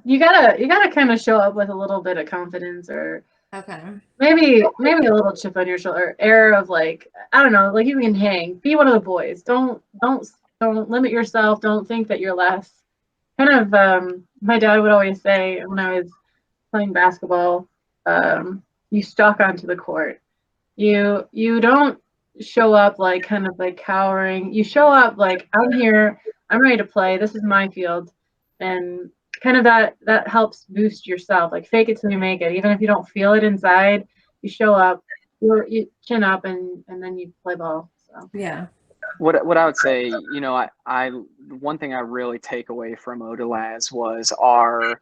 You gotta kind of show up with a little bit of confidence, or Okay. maybe a little chip on your shoulder, air of like, I don't know, like you can hang. Be one of the boys. Don't limit yourself. Don't think that you're less. Kind of, my dad would always say when I was playing basketball, you stalk onto the court. You don't show up like kind of like cowering. You show up like, I'm here. I'm ready to play. This is my field. And kind of that helps boost yourself. Like fake it till you make it. Even if you don't feel it inside, you show up, you chin up, and then you play ball. So Yeah. What I would say, I one thing I really take away from Laz was our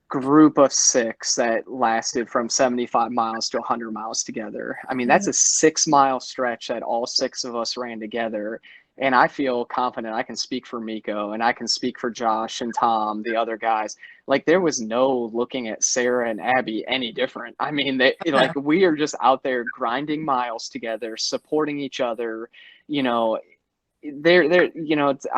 group of 6 that lasted from 75 miles to 100 miles together. That's a 6-mile stretch that all 6 of us ran together. And I feel confident I can speak for Miko, and I can speak for Josh and Tom, the other guys. Like, there was no looking at Sarah and Abby any different. We are just out there grinding miles together, supporting each other. I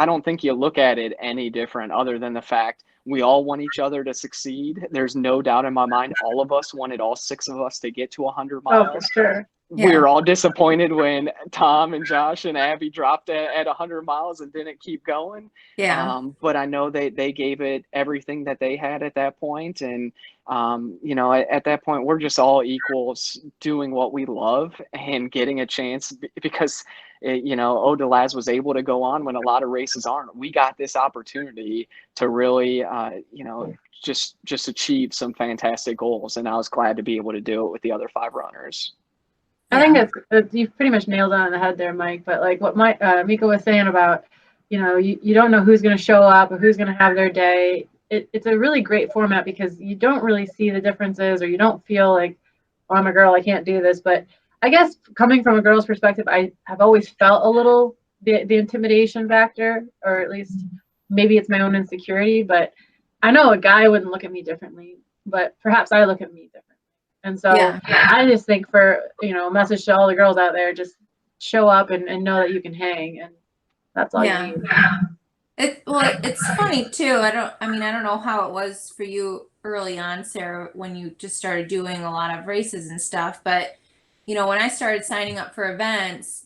don't think you look at it any different, other than the fact we all want each other to succeed. There's no doubt in my mind, all of us wanted all 6 of us to get to 100 miles. Oh, for sure. Yeah. We were all disappointed when Tom and Josh and Abby dropped at 100 miles and didn't keep going. Yeah. But I know they gave it everything that they had at that point. And, at that point, we're just all equals doing what we love and getting a chance, because, Laz was able to go on when a lot of races aren't. We got this opportunity to really, just achieve some fantastic goals. And I was glad to be able to do it with the other 5 runners. I think that's you've pretty much nailed it on the head there, Mike. But like what Miko was saying about, you don't know who's going to show up or who's going to have their day. It's a really great format because you don't really see the differences, or you don't feel like, oh, I'm a girl, I can't do this. But I guess coming from a girl's perspective, I have always felt a little the intimidation factor, or at least maybe it's my own insecurity. But I know a guy wouldn't look at me differently, but perhaps I look at me differently. And so I just think for, a message to all the girls out there, just show up and know that you can hang, and that's all you need. It's funny too. I don't know how it was for you early on, Sarah, when you just started doing a lot of races and stuff, but when I started signing up for events,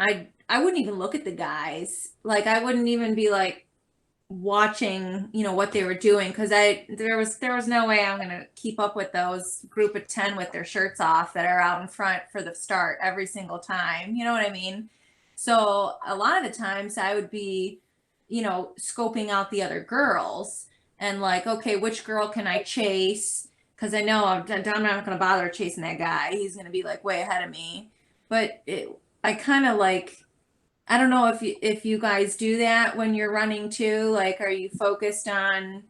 I wouldn't even look at the guys. Like, I wouldn't even be like watching what they were doing, because there was no way I'm gonna keep up with those group of 10 with their shirts off that are out in front for the start every single time. You know what I mean? So a lot of the times I would be scoping out the other girls and like, okay, which girl can I chase, because I know I'm not gonna bother chasing that guy. He's gonna be like way ahead of me. But I kind of like, I don't know if you guys do that when you're running too. Like, are you focused on,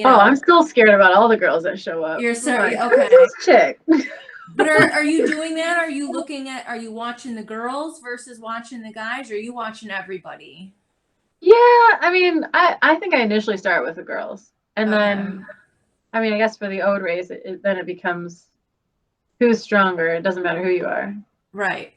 Oh, I'm still scared about all the girls that show up. You're so like, okay. This chick. But are you doing that? Are you watching the girls versus watching the guys? Or are you watching everybody? Yeah, I think I initially start with the girls, and then, I guess for the Ode race, then it becomes who's stronger. It doesn't matter who you are. Right.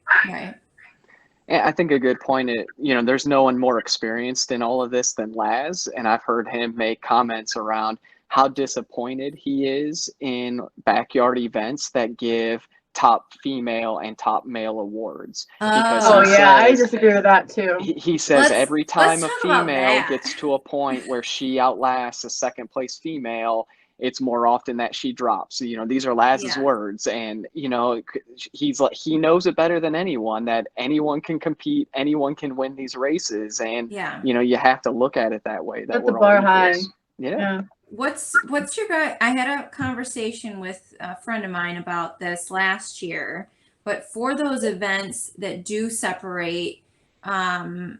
And I think a good point is, there's no one more experienced in all of this than Laz, and I've heard him make comments around how disappointed he is in backyard events that give top female and top male awards. Because Oh he yeah, I says- disagree with that too. He says every time a let's talk about female that. gets to a point where she outlasts a second place female, it's more often that she drops. These are Laz's Yeah. words, and he's like, he knows it better than anyone that anyone can compete, anyone can win these races, and Yeah. you have to look at it that way. That Set the we're bar all high. equals. Yeah. What's your guy? I had a conversation with a friend of mine about this last year, but for those events that do separate, the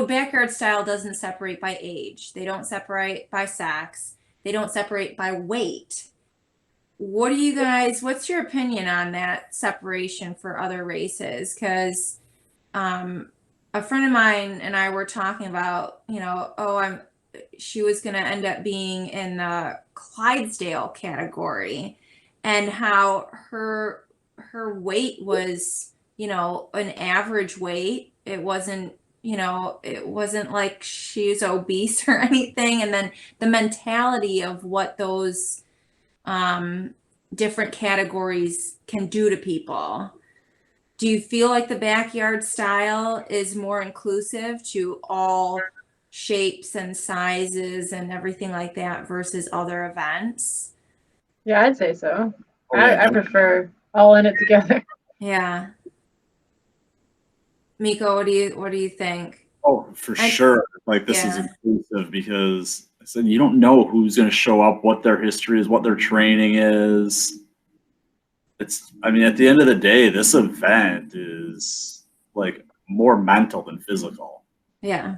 backyard style doesn't separate by age. They don't separate by sex. They don't separate by weight. What's your opinion on that separation for other races? Because a friend of mine and I were talking about, she was going to end up being in the Clydesdale category, and how her weight was, an average weight. It wasn't like she's obese or anything. And then the mentality of what those different categories can do to people. Do you feel like the backyard style is more inclusive to all shapes and sizes and everything like that versus other events? Yeah, I'd say so. Oh, yeah. I prefer all in it together. Yeah. Miko, what do you think? Oh, for sure. Like, this is Yeah. inclusive because I said you don't know who's going to show up, what their history is, what their training is. At the end of the day, this event is like more mental than physical. Yeah.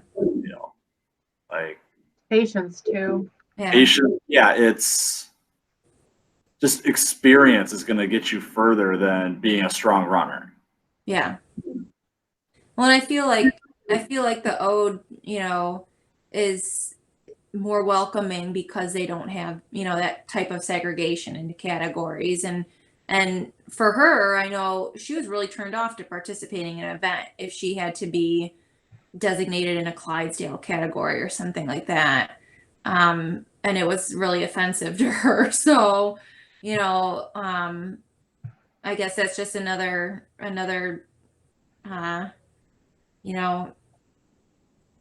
Like Patience too. Yeah. patient. Yeah, it's just experience is going to get you further than being a strong runner. Yeah. Well, and I feel like the ode, is more welcoming because they don't have, that type of segregation into categories. And for her, I know she was really turned off to participating in an event if she had to be designated in a Clydesdale category or something like that. And it was really offensive to her. So, I guess that's just another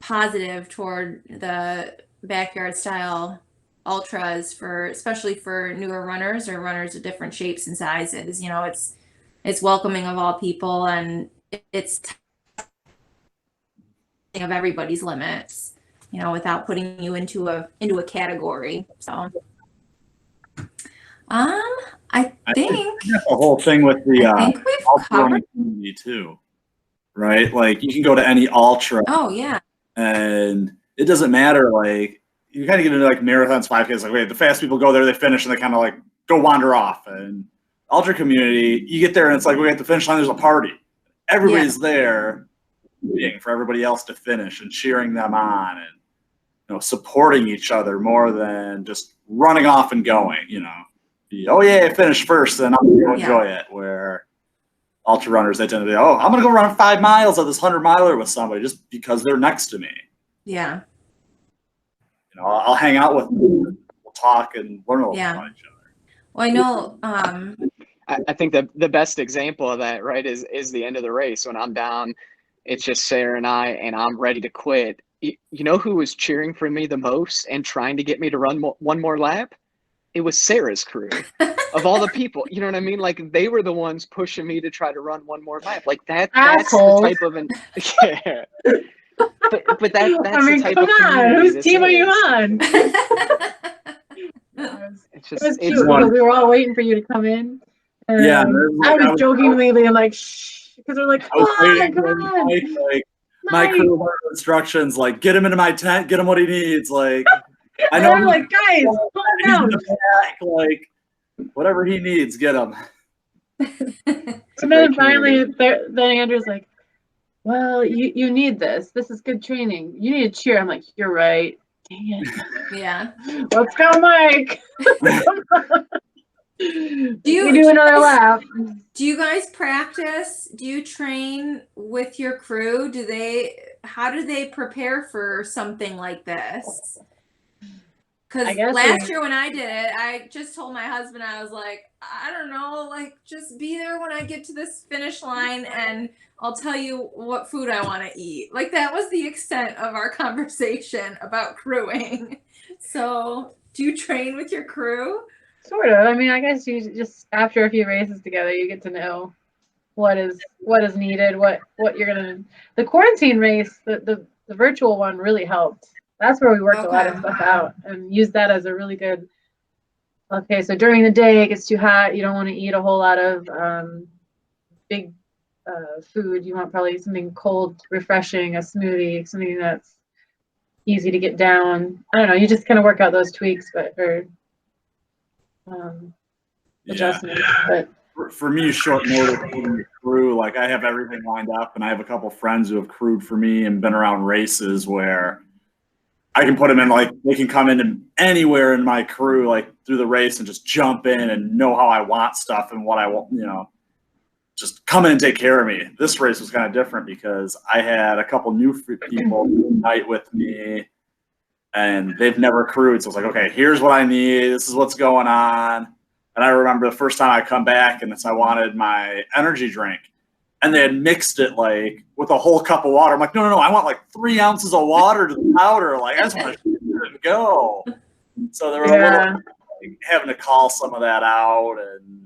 positive toward the backyard style ultras, especially for newer runners or runners of different shapes and sizes. It's welcoming of all people, and it's of everybody's limits, without putting you into a category. So I think that's the whole thing with the I think we've ultra covered. running community too, right? Like, you can go to any ultra Oh yeah. and it doesn't matter. Like, you kind of get into like marathons, 5Ks, like, wait, the fast people go there, they finish, and they kind of like go wander off. And ultra community, you get there and it's like, we at the finish line, there's a party. Everybody's there waiting for everybody else to finish and cheering them on and supporting each other more than just running off and going. Oh yeah, I finished first, then I'm gonna go enjoy it. Where ultra runners, they tend to be, oh, I'm gonna go run 5 miles of this 100-miler with somebody just because they're next to me. Yeah. I'll hang out with them, we'll talk and learn a little Yeah. about each other. Well, I know. I think the best example of that, right, is the end of the race when I'm down. It's just Sarah and I'm ready to quit. You know who was cheering for me the most and trying to get me to run one more lap? It was Sarah's crew. Of all the people, you know what I mean? Like, they were the ones pushing me to try to run one more lap. Like, that's Assholes. the type of yeah. But that's the type come of on, community whose this team are you is. on? It's It just was cute it's because we were all waiting for you to come in. And Yeah, I was jokingly being like, shh, because they're like, I was come waiting for on, him come to on. like my Mike. crew learned instructions, like, get him into my tent, get him what he needs. Like, I And know I'm like, guys, calm he's in down. the back, like, whatever he needs, get him. And then finally, then Andrew's like, well, you need this. This is good training. You need to cheer. I'm like, you're right. Dang it. Yeah. Let's go, Mike. We do another lap. Do you guys practice? Do you train with your crew? How do they prepare for something like this? Because last year when I did it, I just told my husband, I was like, I don't know, like just be there when I get to this finish line and I'll tell you what food I want to eat. Like that was the extent of our conversation about crewing. So do you train with your crew? Sort of. I mean, I guess you just, after a few races together, you get to know what is needed, what you're gonna. The quarantine race, the virtual one really helped. That's where we worked a lot of stuff out and used that as a really good. Okay, so during the day it gets too hot. You don't want to eat a whole lot of big food. You want probably something cold, refreshing, a smoothie, something that's easy to get down. I don't know. You just kind of work out those tweaks, adjustments. But for me, short notice crew, like I have everything lined up, and I have a couple friends who have crewed for me and been around races where I can put them in, like they can come in anywhere in my crew, like through the race and just jump in and know how I want stuff and what I want, just come in and take care of me. This race was kind of different because I had a couple new people unite with me and they've never crewed. So it's like, okay, here's what I need. This is what's going on. And I remember the first time I come back and I wanted my energy drink. And they had mixed it like with a whole cup of water. I'm like, no, I want like 3 ounces of water to the powder. Like I just want to go. So they were a little like, having to call some of that out. And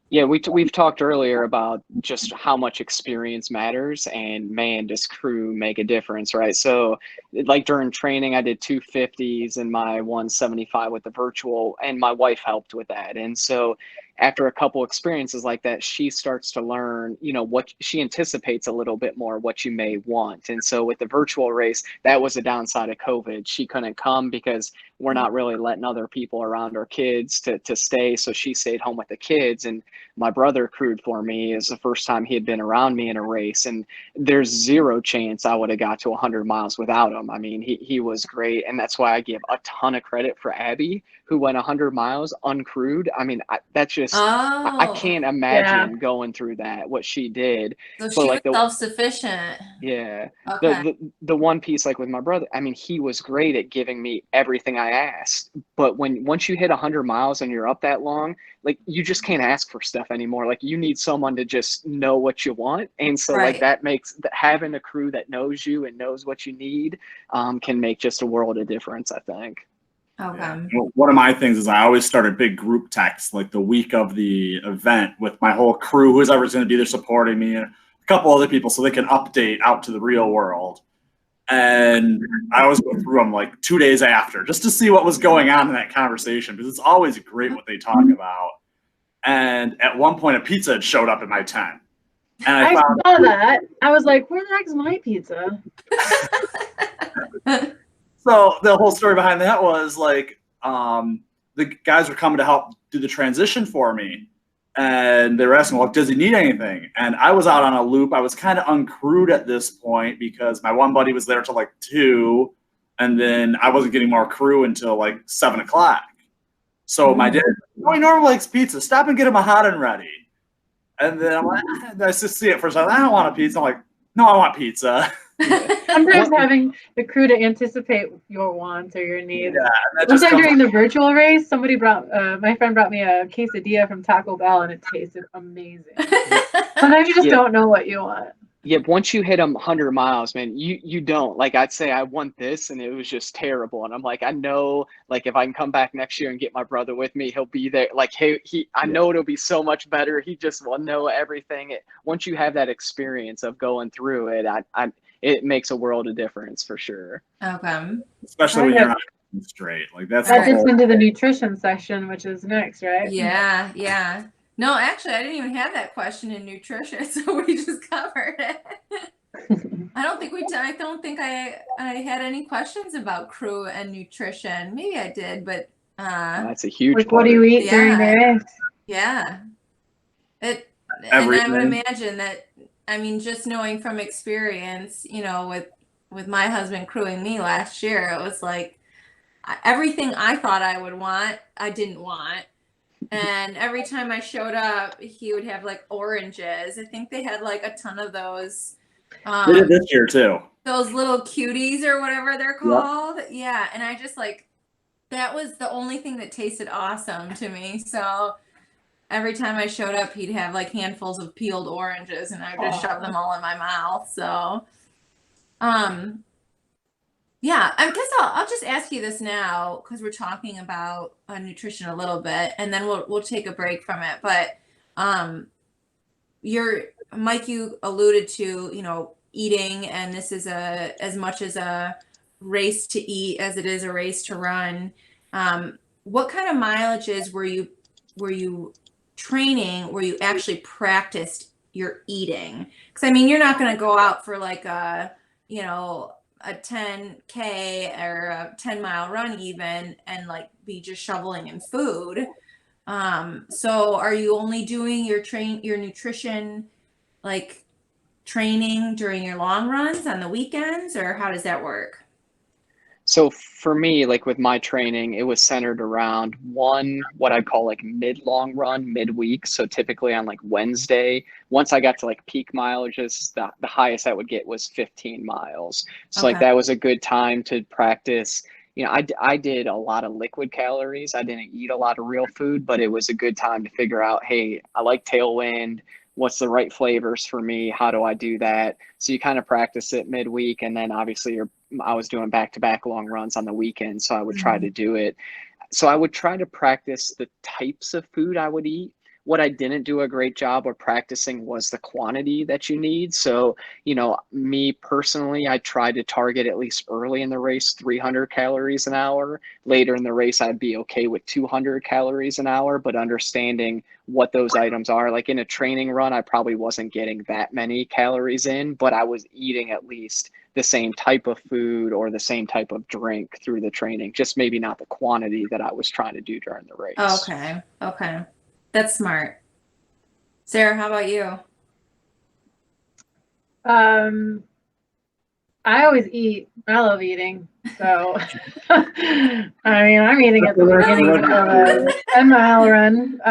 yeah, we've talked earlier about just how much experience matters, and man, does crew make a difference, right? So like during training, I did 250s and my 175 with the virtual, and my wife helped with that. And so after a couple experiences like that, she starts to learn, what she anticipates a little bit more what you may want. And so with the virtual race, that was a downside of COVID. She couldn't come because we're not really letting other people around our kids to stay. So she stayed home with the kids, and my brother crewed for me. It's the first time he had been around me in a race, and there's zero chance I would have got to 100 miles without him. I mean, he was great. And that's why I give a ton of credit for Abby, who went 100 miles uncrewed. I mean, that's just, I can't imagine going through that, what she did. So she was self-sufficient. Yeah. Okay. The one piece, like with my brother, I mean, he was great at giving me everything I asked. But once you hit 100 miles and you're up that long, like you just can't ask for stuff anymore. Like you need someone to just know what you want. And so like that makes having a crew that knows you and knows what you need can make just a world of difference, I think. Okay. Yeah. Well, one of my things is I always start a big group text like the week of the event with my whole crew, who's ever going to be there supporting me, and a couple other people so they can update out to the real world. And I always go through them like 2 days after just to see what was going on in that conversation, because it's always great what they talk about. And at one point, a pizza had showed up in my tent. And I saw that. I was like, where the heck is my pizza? So the whole story behind that was like the guys were coming to help do the transition for me. And they were asking, well, does he need anything? And I was out on a loop. I was kind of uncrewed at this point because my one buddy was there till like 2. And then I wasn't getting more crew until like 7 o'clock. So my dad, he normally likes pizza. Stop and get him a hot and ready. And then I'm like, I just see it for a second. I don't want a pizza. I'm like, no, I want pizza. Sometimes having the crew to anticipate your wants or your needs. Yeah, one time during the virtual race, somebody my friend brought me a quesadilla from Taco Bell, and it tasted amazing. Sometimes you just don't know what you want. Yeah, once you hit 100 miles, man, you don't. Like, I'd say I want this, and it was just terrible. And I'm like, I know, like, if I can come back next year and get my brother with me, he'll be there. Like, I know it'll be so much better. He just will know everything. Once you have that experience of going through it, it makes a world of difference for sure. Okay. Especially when you're not straight. Like that gets into the nutrition section, which is next, right? Yeah. No, actually, I didn't even have that question in nutrition, so we just covered it. I don't think I had any questions about crew and nutrition. Maybe I did, but that's a huge part. What do you eat during the race? Yeah. And I would imagine that, I mean, just knowing from experience, with my husband crewing me last year, it was like everything I thought I would want, I didn't want. And every time I showed up, he would have like oranges. I think they had like a ton of those. They did this year too. Those little cuties or whatever they're called. Yep. Yeah. And I just like, that was the only thing that tasted awesome to me. So every time I showed up, he'd have like handfuls of peeled oranges and I would just shove them all in my mouth. So, yeah, I guess I'll just ask you this now because we're talking about nutrition a little bit, and then we'll take a break from it. But Mike, you alluded to eating, and this is as much as a race to eat as it is a race to run. What kind of mileages were you training where you actually practiced your eating? Because I mean, you're not going to go out for like a 10K or a 10-mile run even and like be just shoveling in food. So are you only doing your nutrition like training during your long runs on the weekends, or how does that work? So for me, like with my training, it was centered around what I call like mid-long run, midweek. So typically on like Wednesday, once I got to like peak mileages, the highest I would get was 15 miles. So like that was a good time to practice. I did a lot of liquid calories. I didn't eat a lot of real food, but it was a good time to figure out, hey, I like tailwind. What's the right flavors for me? How do I do that? So you kind of practice it midweek, and then obviously I was doing back-to-back long runs on the weekend, so I would try to do it. So I would try to practice the types of food I would eat. What I didn't do a great job of practicing was the quantity that you need. So, me personally, I tried to target at least early in the race 300 calories an hour. Later in the race, I'd be okay with 200 calories an hour, but understanding what those items are. Like in a training run, I probably wasn't getting that many calories in, but I was eating at least the same type of food or the same type of drink through the training, just maybe not the quantity that I was trying to do during the race. Okay. That's smart. Sarah, how about you? I always eat. I love eating. So, I mean, I'm eating at the beginning of a 10-mile run,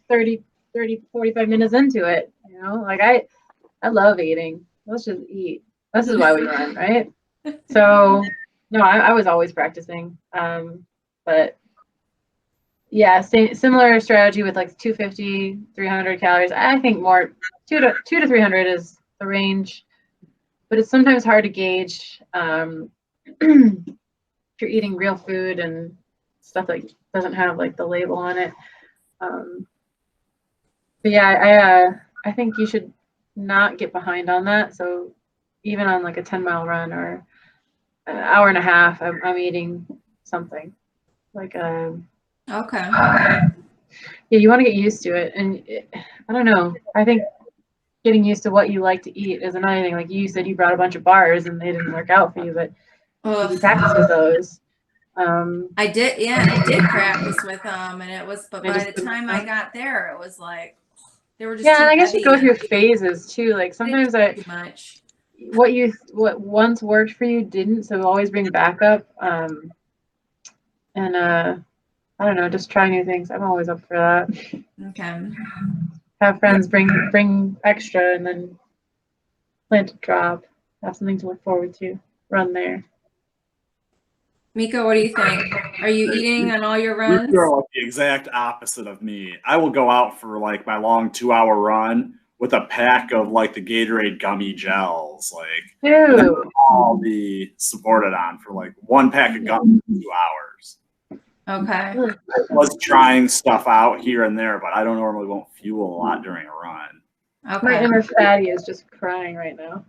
30, 45 minutes into it. Like I love eating. Let's just eat. This is why we run, right? So, no, I was always practicing. But yeah, similar strategy with like 250, 300 calories. I think more 2 to 300 is the range. But it's sometimes hard to gauge if you're eating real food and stuff that doesn't have like the label on it. But yeah, I think you should not get behind on that. So even on like a 10-mile run or an hour and a half, I'm eating something like okay. Yeah, you want to get used to it, and I don't know. I think getting used to what you like to eat is another thing. Like you said, you brought a bunch of bars and they didn't work out for you, but you practice with those. I did practice with them, and it was, but by the time I got there, it was like they were just and I guess you go through phases too. Like sometimes too much. What once worked for you didn't, so always bring backup. And I don't know, just try new things. I'm always up for that. Okay. Have friends bring extra, and then plan to drop. Have something to look forward to. Run there. Miko, what do you think? Are you eating on all your runs? You're like the exact opposite of me. I will go out for like my long 2-hour run with a pack of like the Gatorade gummy gels. Like I'll be supported on for like one pack of gum for 2 hours. Okay. I was trying stuff out here and there, but I don't normally won't fuel a lot during a run. Okay. My inner fatty is just crying right now.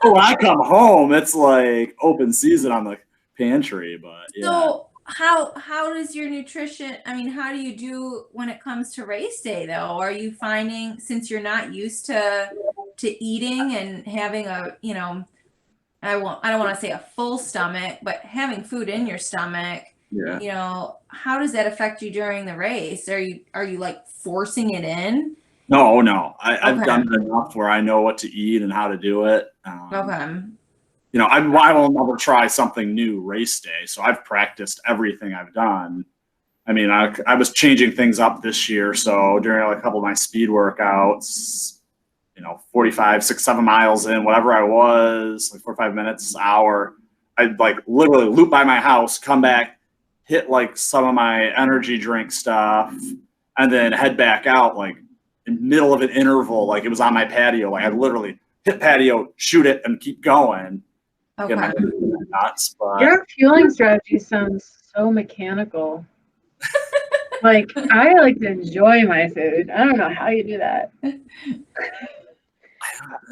When I come home, it's like open season on the pantry, but yeah. So how does your nutrition, I mean, how do you do when it comes to race day though? Are you finding, since you're not used to eating and having a, I don't want to say a full stomach, but having food in your stomach, how does that affect you during the race? Are you like forcing it in? No. I've done it enough where I know what to eat and how to do it. Okay. I will never try something new race day. So I've practiced everything I've done I mean, I was changing things up this year. So during like a couple of my speed workouts, 45, 6, 7 miles in, whatever I was, like 45 minutes, hour, I'd like literally loop by my house, come back, hit like some of my energy drink stuff, and then head back out like in the middle of an interval. Like it was on my patio. Like I literally hit patio, shoot it, and keep going. Okay. Nuts, but Your fueling strategy sounds so mechanical. Like, I like to enjoy my food. I don't know how you do that.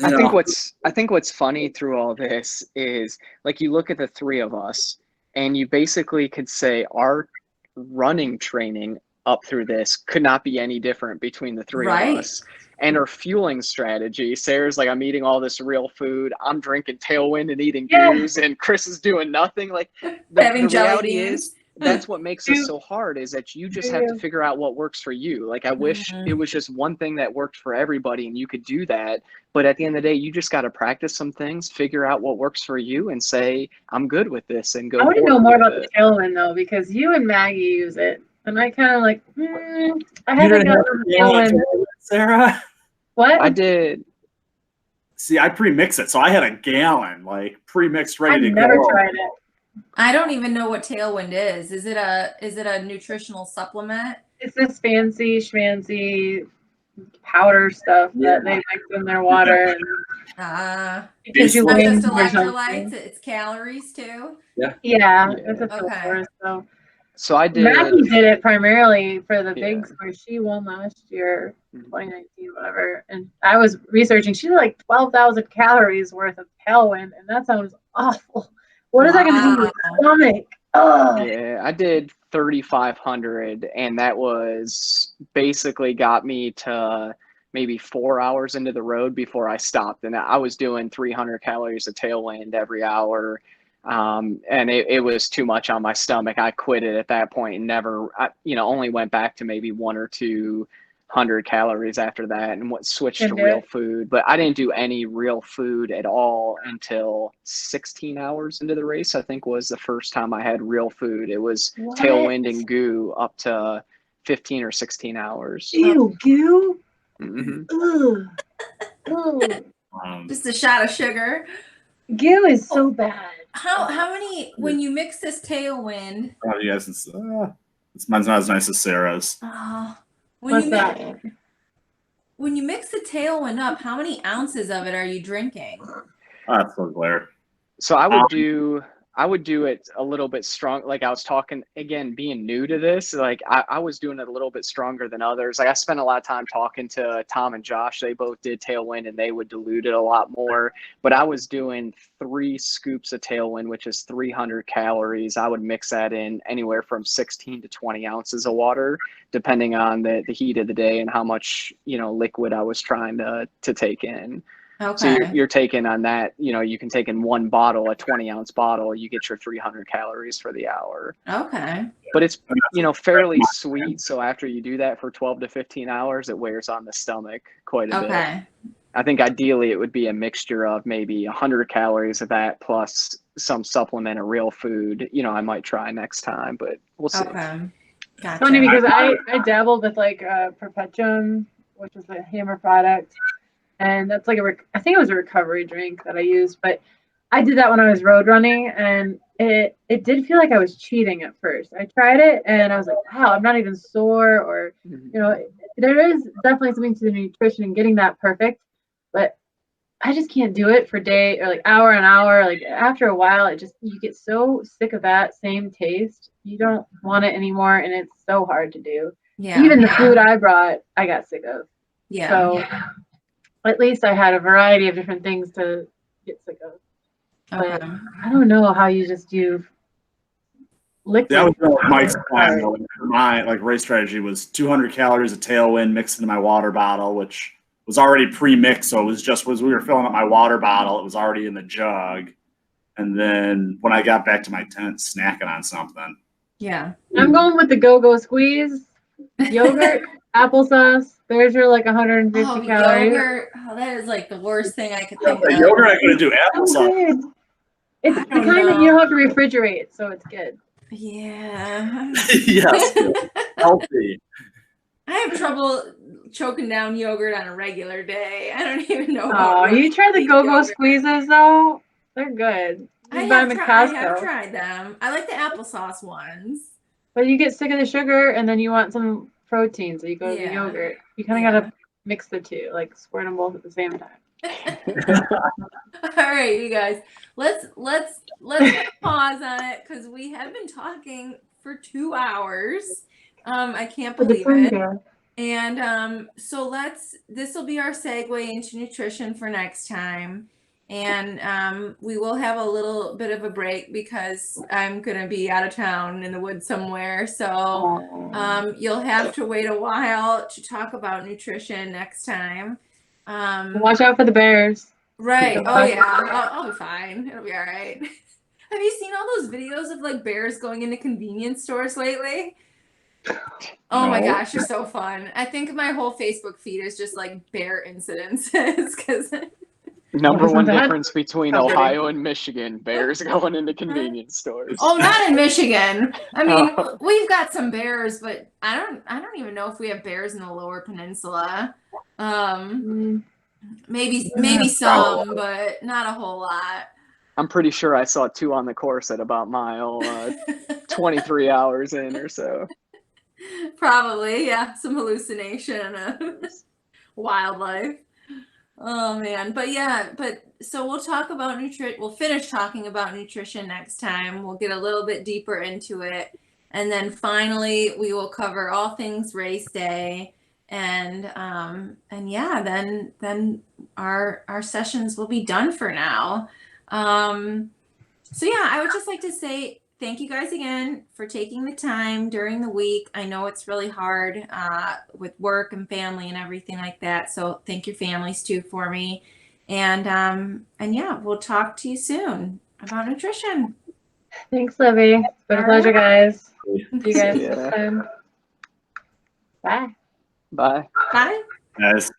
I think what's funny through all this is like you look at the three of us and you basically could say our running training up through this could not be any different between the three of us. And our fueling strategy, Sarah's like, I'm eating all this real food. I'm drinking Tailwind and eating goos, and Chris is doing nothing. Like the reality is, that's what makes us so hard, is that you just have to figure out what works for you. Like I wish it was just one thing that worked for everybody and you could do that. But at the end of the day, you just got to practice some things, figure out what works for you, and say, I'm good with this, and go. I want to know more about the Tailwind though, because you and Maggie use it. And I kind of like, I haven't gotten the Tailwind. Sarah? What? I did. See, I pre-mix it. So I had a gallon, like pre-mixed, ready to go. I've never tried it. I don't even know what Tailwind is. Is it a nutritional supplement? It's this fancy schmancy powder stuff that they mix in their water. It's you not just electrolytes, it's calories too. Yeah. It's a filter. So I did. Maggie did it primarily for the bigs where she won last year, 2019, whatever. And I was researching. She did like 12,000 calories worth of Tailwind, and that sounds awful. What is that going to do to your stomach? Oh. Yeah, I did 3,500, and that was basically got me to maybe 4 hours into the road before I stopped. And I was doing 300 calories of Tailwind every hour. And it was too much on my stomach. I quit it at that point and only went back to maybe 100 or 200 calories after that and switched to real food. But I didn't do any real food at all until 16 hours into the race, I think was the first time I had real food. It was Tailwind and goo up to 15 or 16 hours. Ew, goo? Mm-hmm. Just a shot of sugar. Goo is so bad. How many, when you mix this Tailwind? Oh, yes, mine's not as nice as Sarah's. When you mix the Tailwind up, how many ounces of it are you drinking? That's so glare. So I would do it a little bit strong. Like I was talking again, being new to this, like I was doing it a little bit stronger than others. Like I spent a lot of time talking to Tom and Josh. They both did Tailwind and they would dilute it a lot more. But I was doing 3 scoops of Tailwind, which is 300 calories. I would mix that in anywhere from 16 to 20 ounces of water, depending on the heat of the day and how much, liquid I was trying to take in. Okay. So you're taking on that, you can take in one bottle, a 20-ounce bottle, you get your 300 calories for the hour. Okay. But it's, fairly sweet. So after you do that for 12 to 15 hours, it wears on the stomach quite a bit. I think ideally it would be a mixture of maybe 100 calories of that plus some supplement of real food, I might try next time, but we'll see. Okay. Gotcha. Funny because I dabbled with like Perpetuum, which is a Hammer product. And that's like I think it was a recovery drink that I used, but I did that when I was road running, and it did feel like I was cheating at first. I tried it and I was like, wow, I'm not even sore, or there is definitely something to the nutrition and getting that perfect, but I just can't do it for day or like hour and hour. Like after a while, you get so sick of that same taste. You don't want it anymore, and it's so hard to do. Yeah. Even the food I brought, I got sick of. Yeah. So at least I had a variety of different things to get sick of. But I don't know how you just do liquid. That was Mike's plan. My race strategy was 200 calories of Tailwind mixed into my water bottle, which was already pre-mixed. So it was just as we were filling up my water bottle, it was already in the jug. And then when I got back to my tent, snacking on something. Yeah. I'm going with the Go-Go Squeeze, yogurt, applesauce. There's your 150 calories. Yogurt. Oh, that is like the worst thing I could think of. Yogurt, I could do applesauce. It's the kind that you don't have to refrigerate, so it's good. Yeah. Yes, healthy. I have trouble choking down yogurt on a regular day. I don't even know. Oh, you tried the Greek go-go yogurt. squeezes though? They're good. I You buy them have, at I have Costco. tried them. I like the applesauce ones. But you get sick of the sugar and then you want some protein, so you go to the Yeah. yogurt. You kind of gotta mix the two, like squirt them both at the same time. All right, you guys. Let's put a pause on it because we have been talking for 2 hours. I can't believe it. And so this will be our segue into nutrition for next time. And we will have a little bit of a break because I'm going to be out of town in the woods somewhere. So you'll have to wait a while to talk about nutrition next time. Watch out for the bears. Right. Oh, yeah. I'll be fine. It'll be all right. Have you seen all those videos of like bears going into convenience stores lately? Oh my gosh, they're so fun. I think my whole Facebook feed is just like bear incidences because Number one that difference between Ohio and Michigan, bears going into convenience stores. oh, not in Michigan. I mean, we've got some bears, but I don't even know if we have bears in the Lower Peninsula. Maybe some, but not a whole lot. I'm pretty sure I saw 2 on the course at about mile 23 hours in or so. Probably, yeah, some hallucination of wildlife. Oh man, but so we'll talk about we'll finish talking about nutrition next time. We'll get a little bit deeper into it. And then finally we will cover all things race day. And yeah, then our sessions will be done for now. So yeah, I would just like to say thank you guys again for taking the time during the week. I know it's really hard with work and family and everything like that. So thank your families too for me. And yeah, we'll talk to you soon about nutrition. Thanks, Libby. It's been a pleasure, guys. See you guys Yeah. next time. Bye. Bye. Bye. Guys.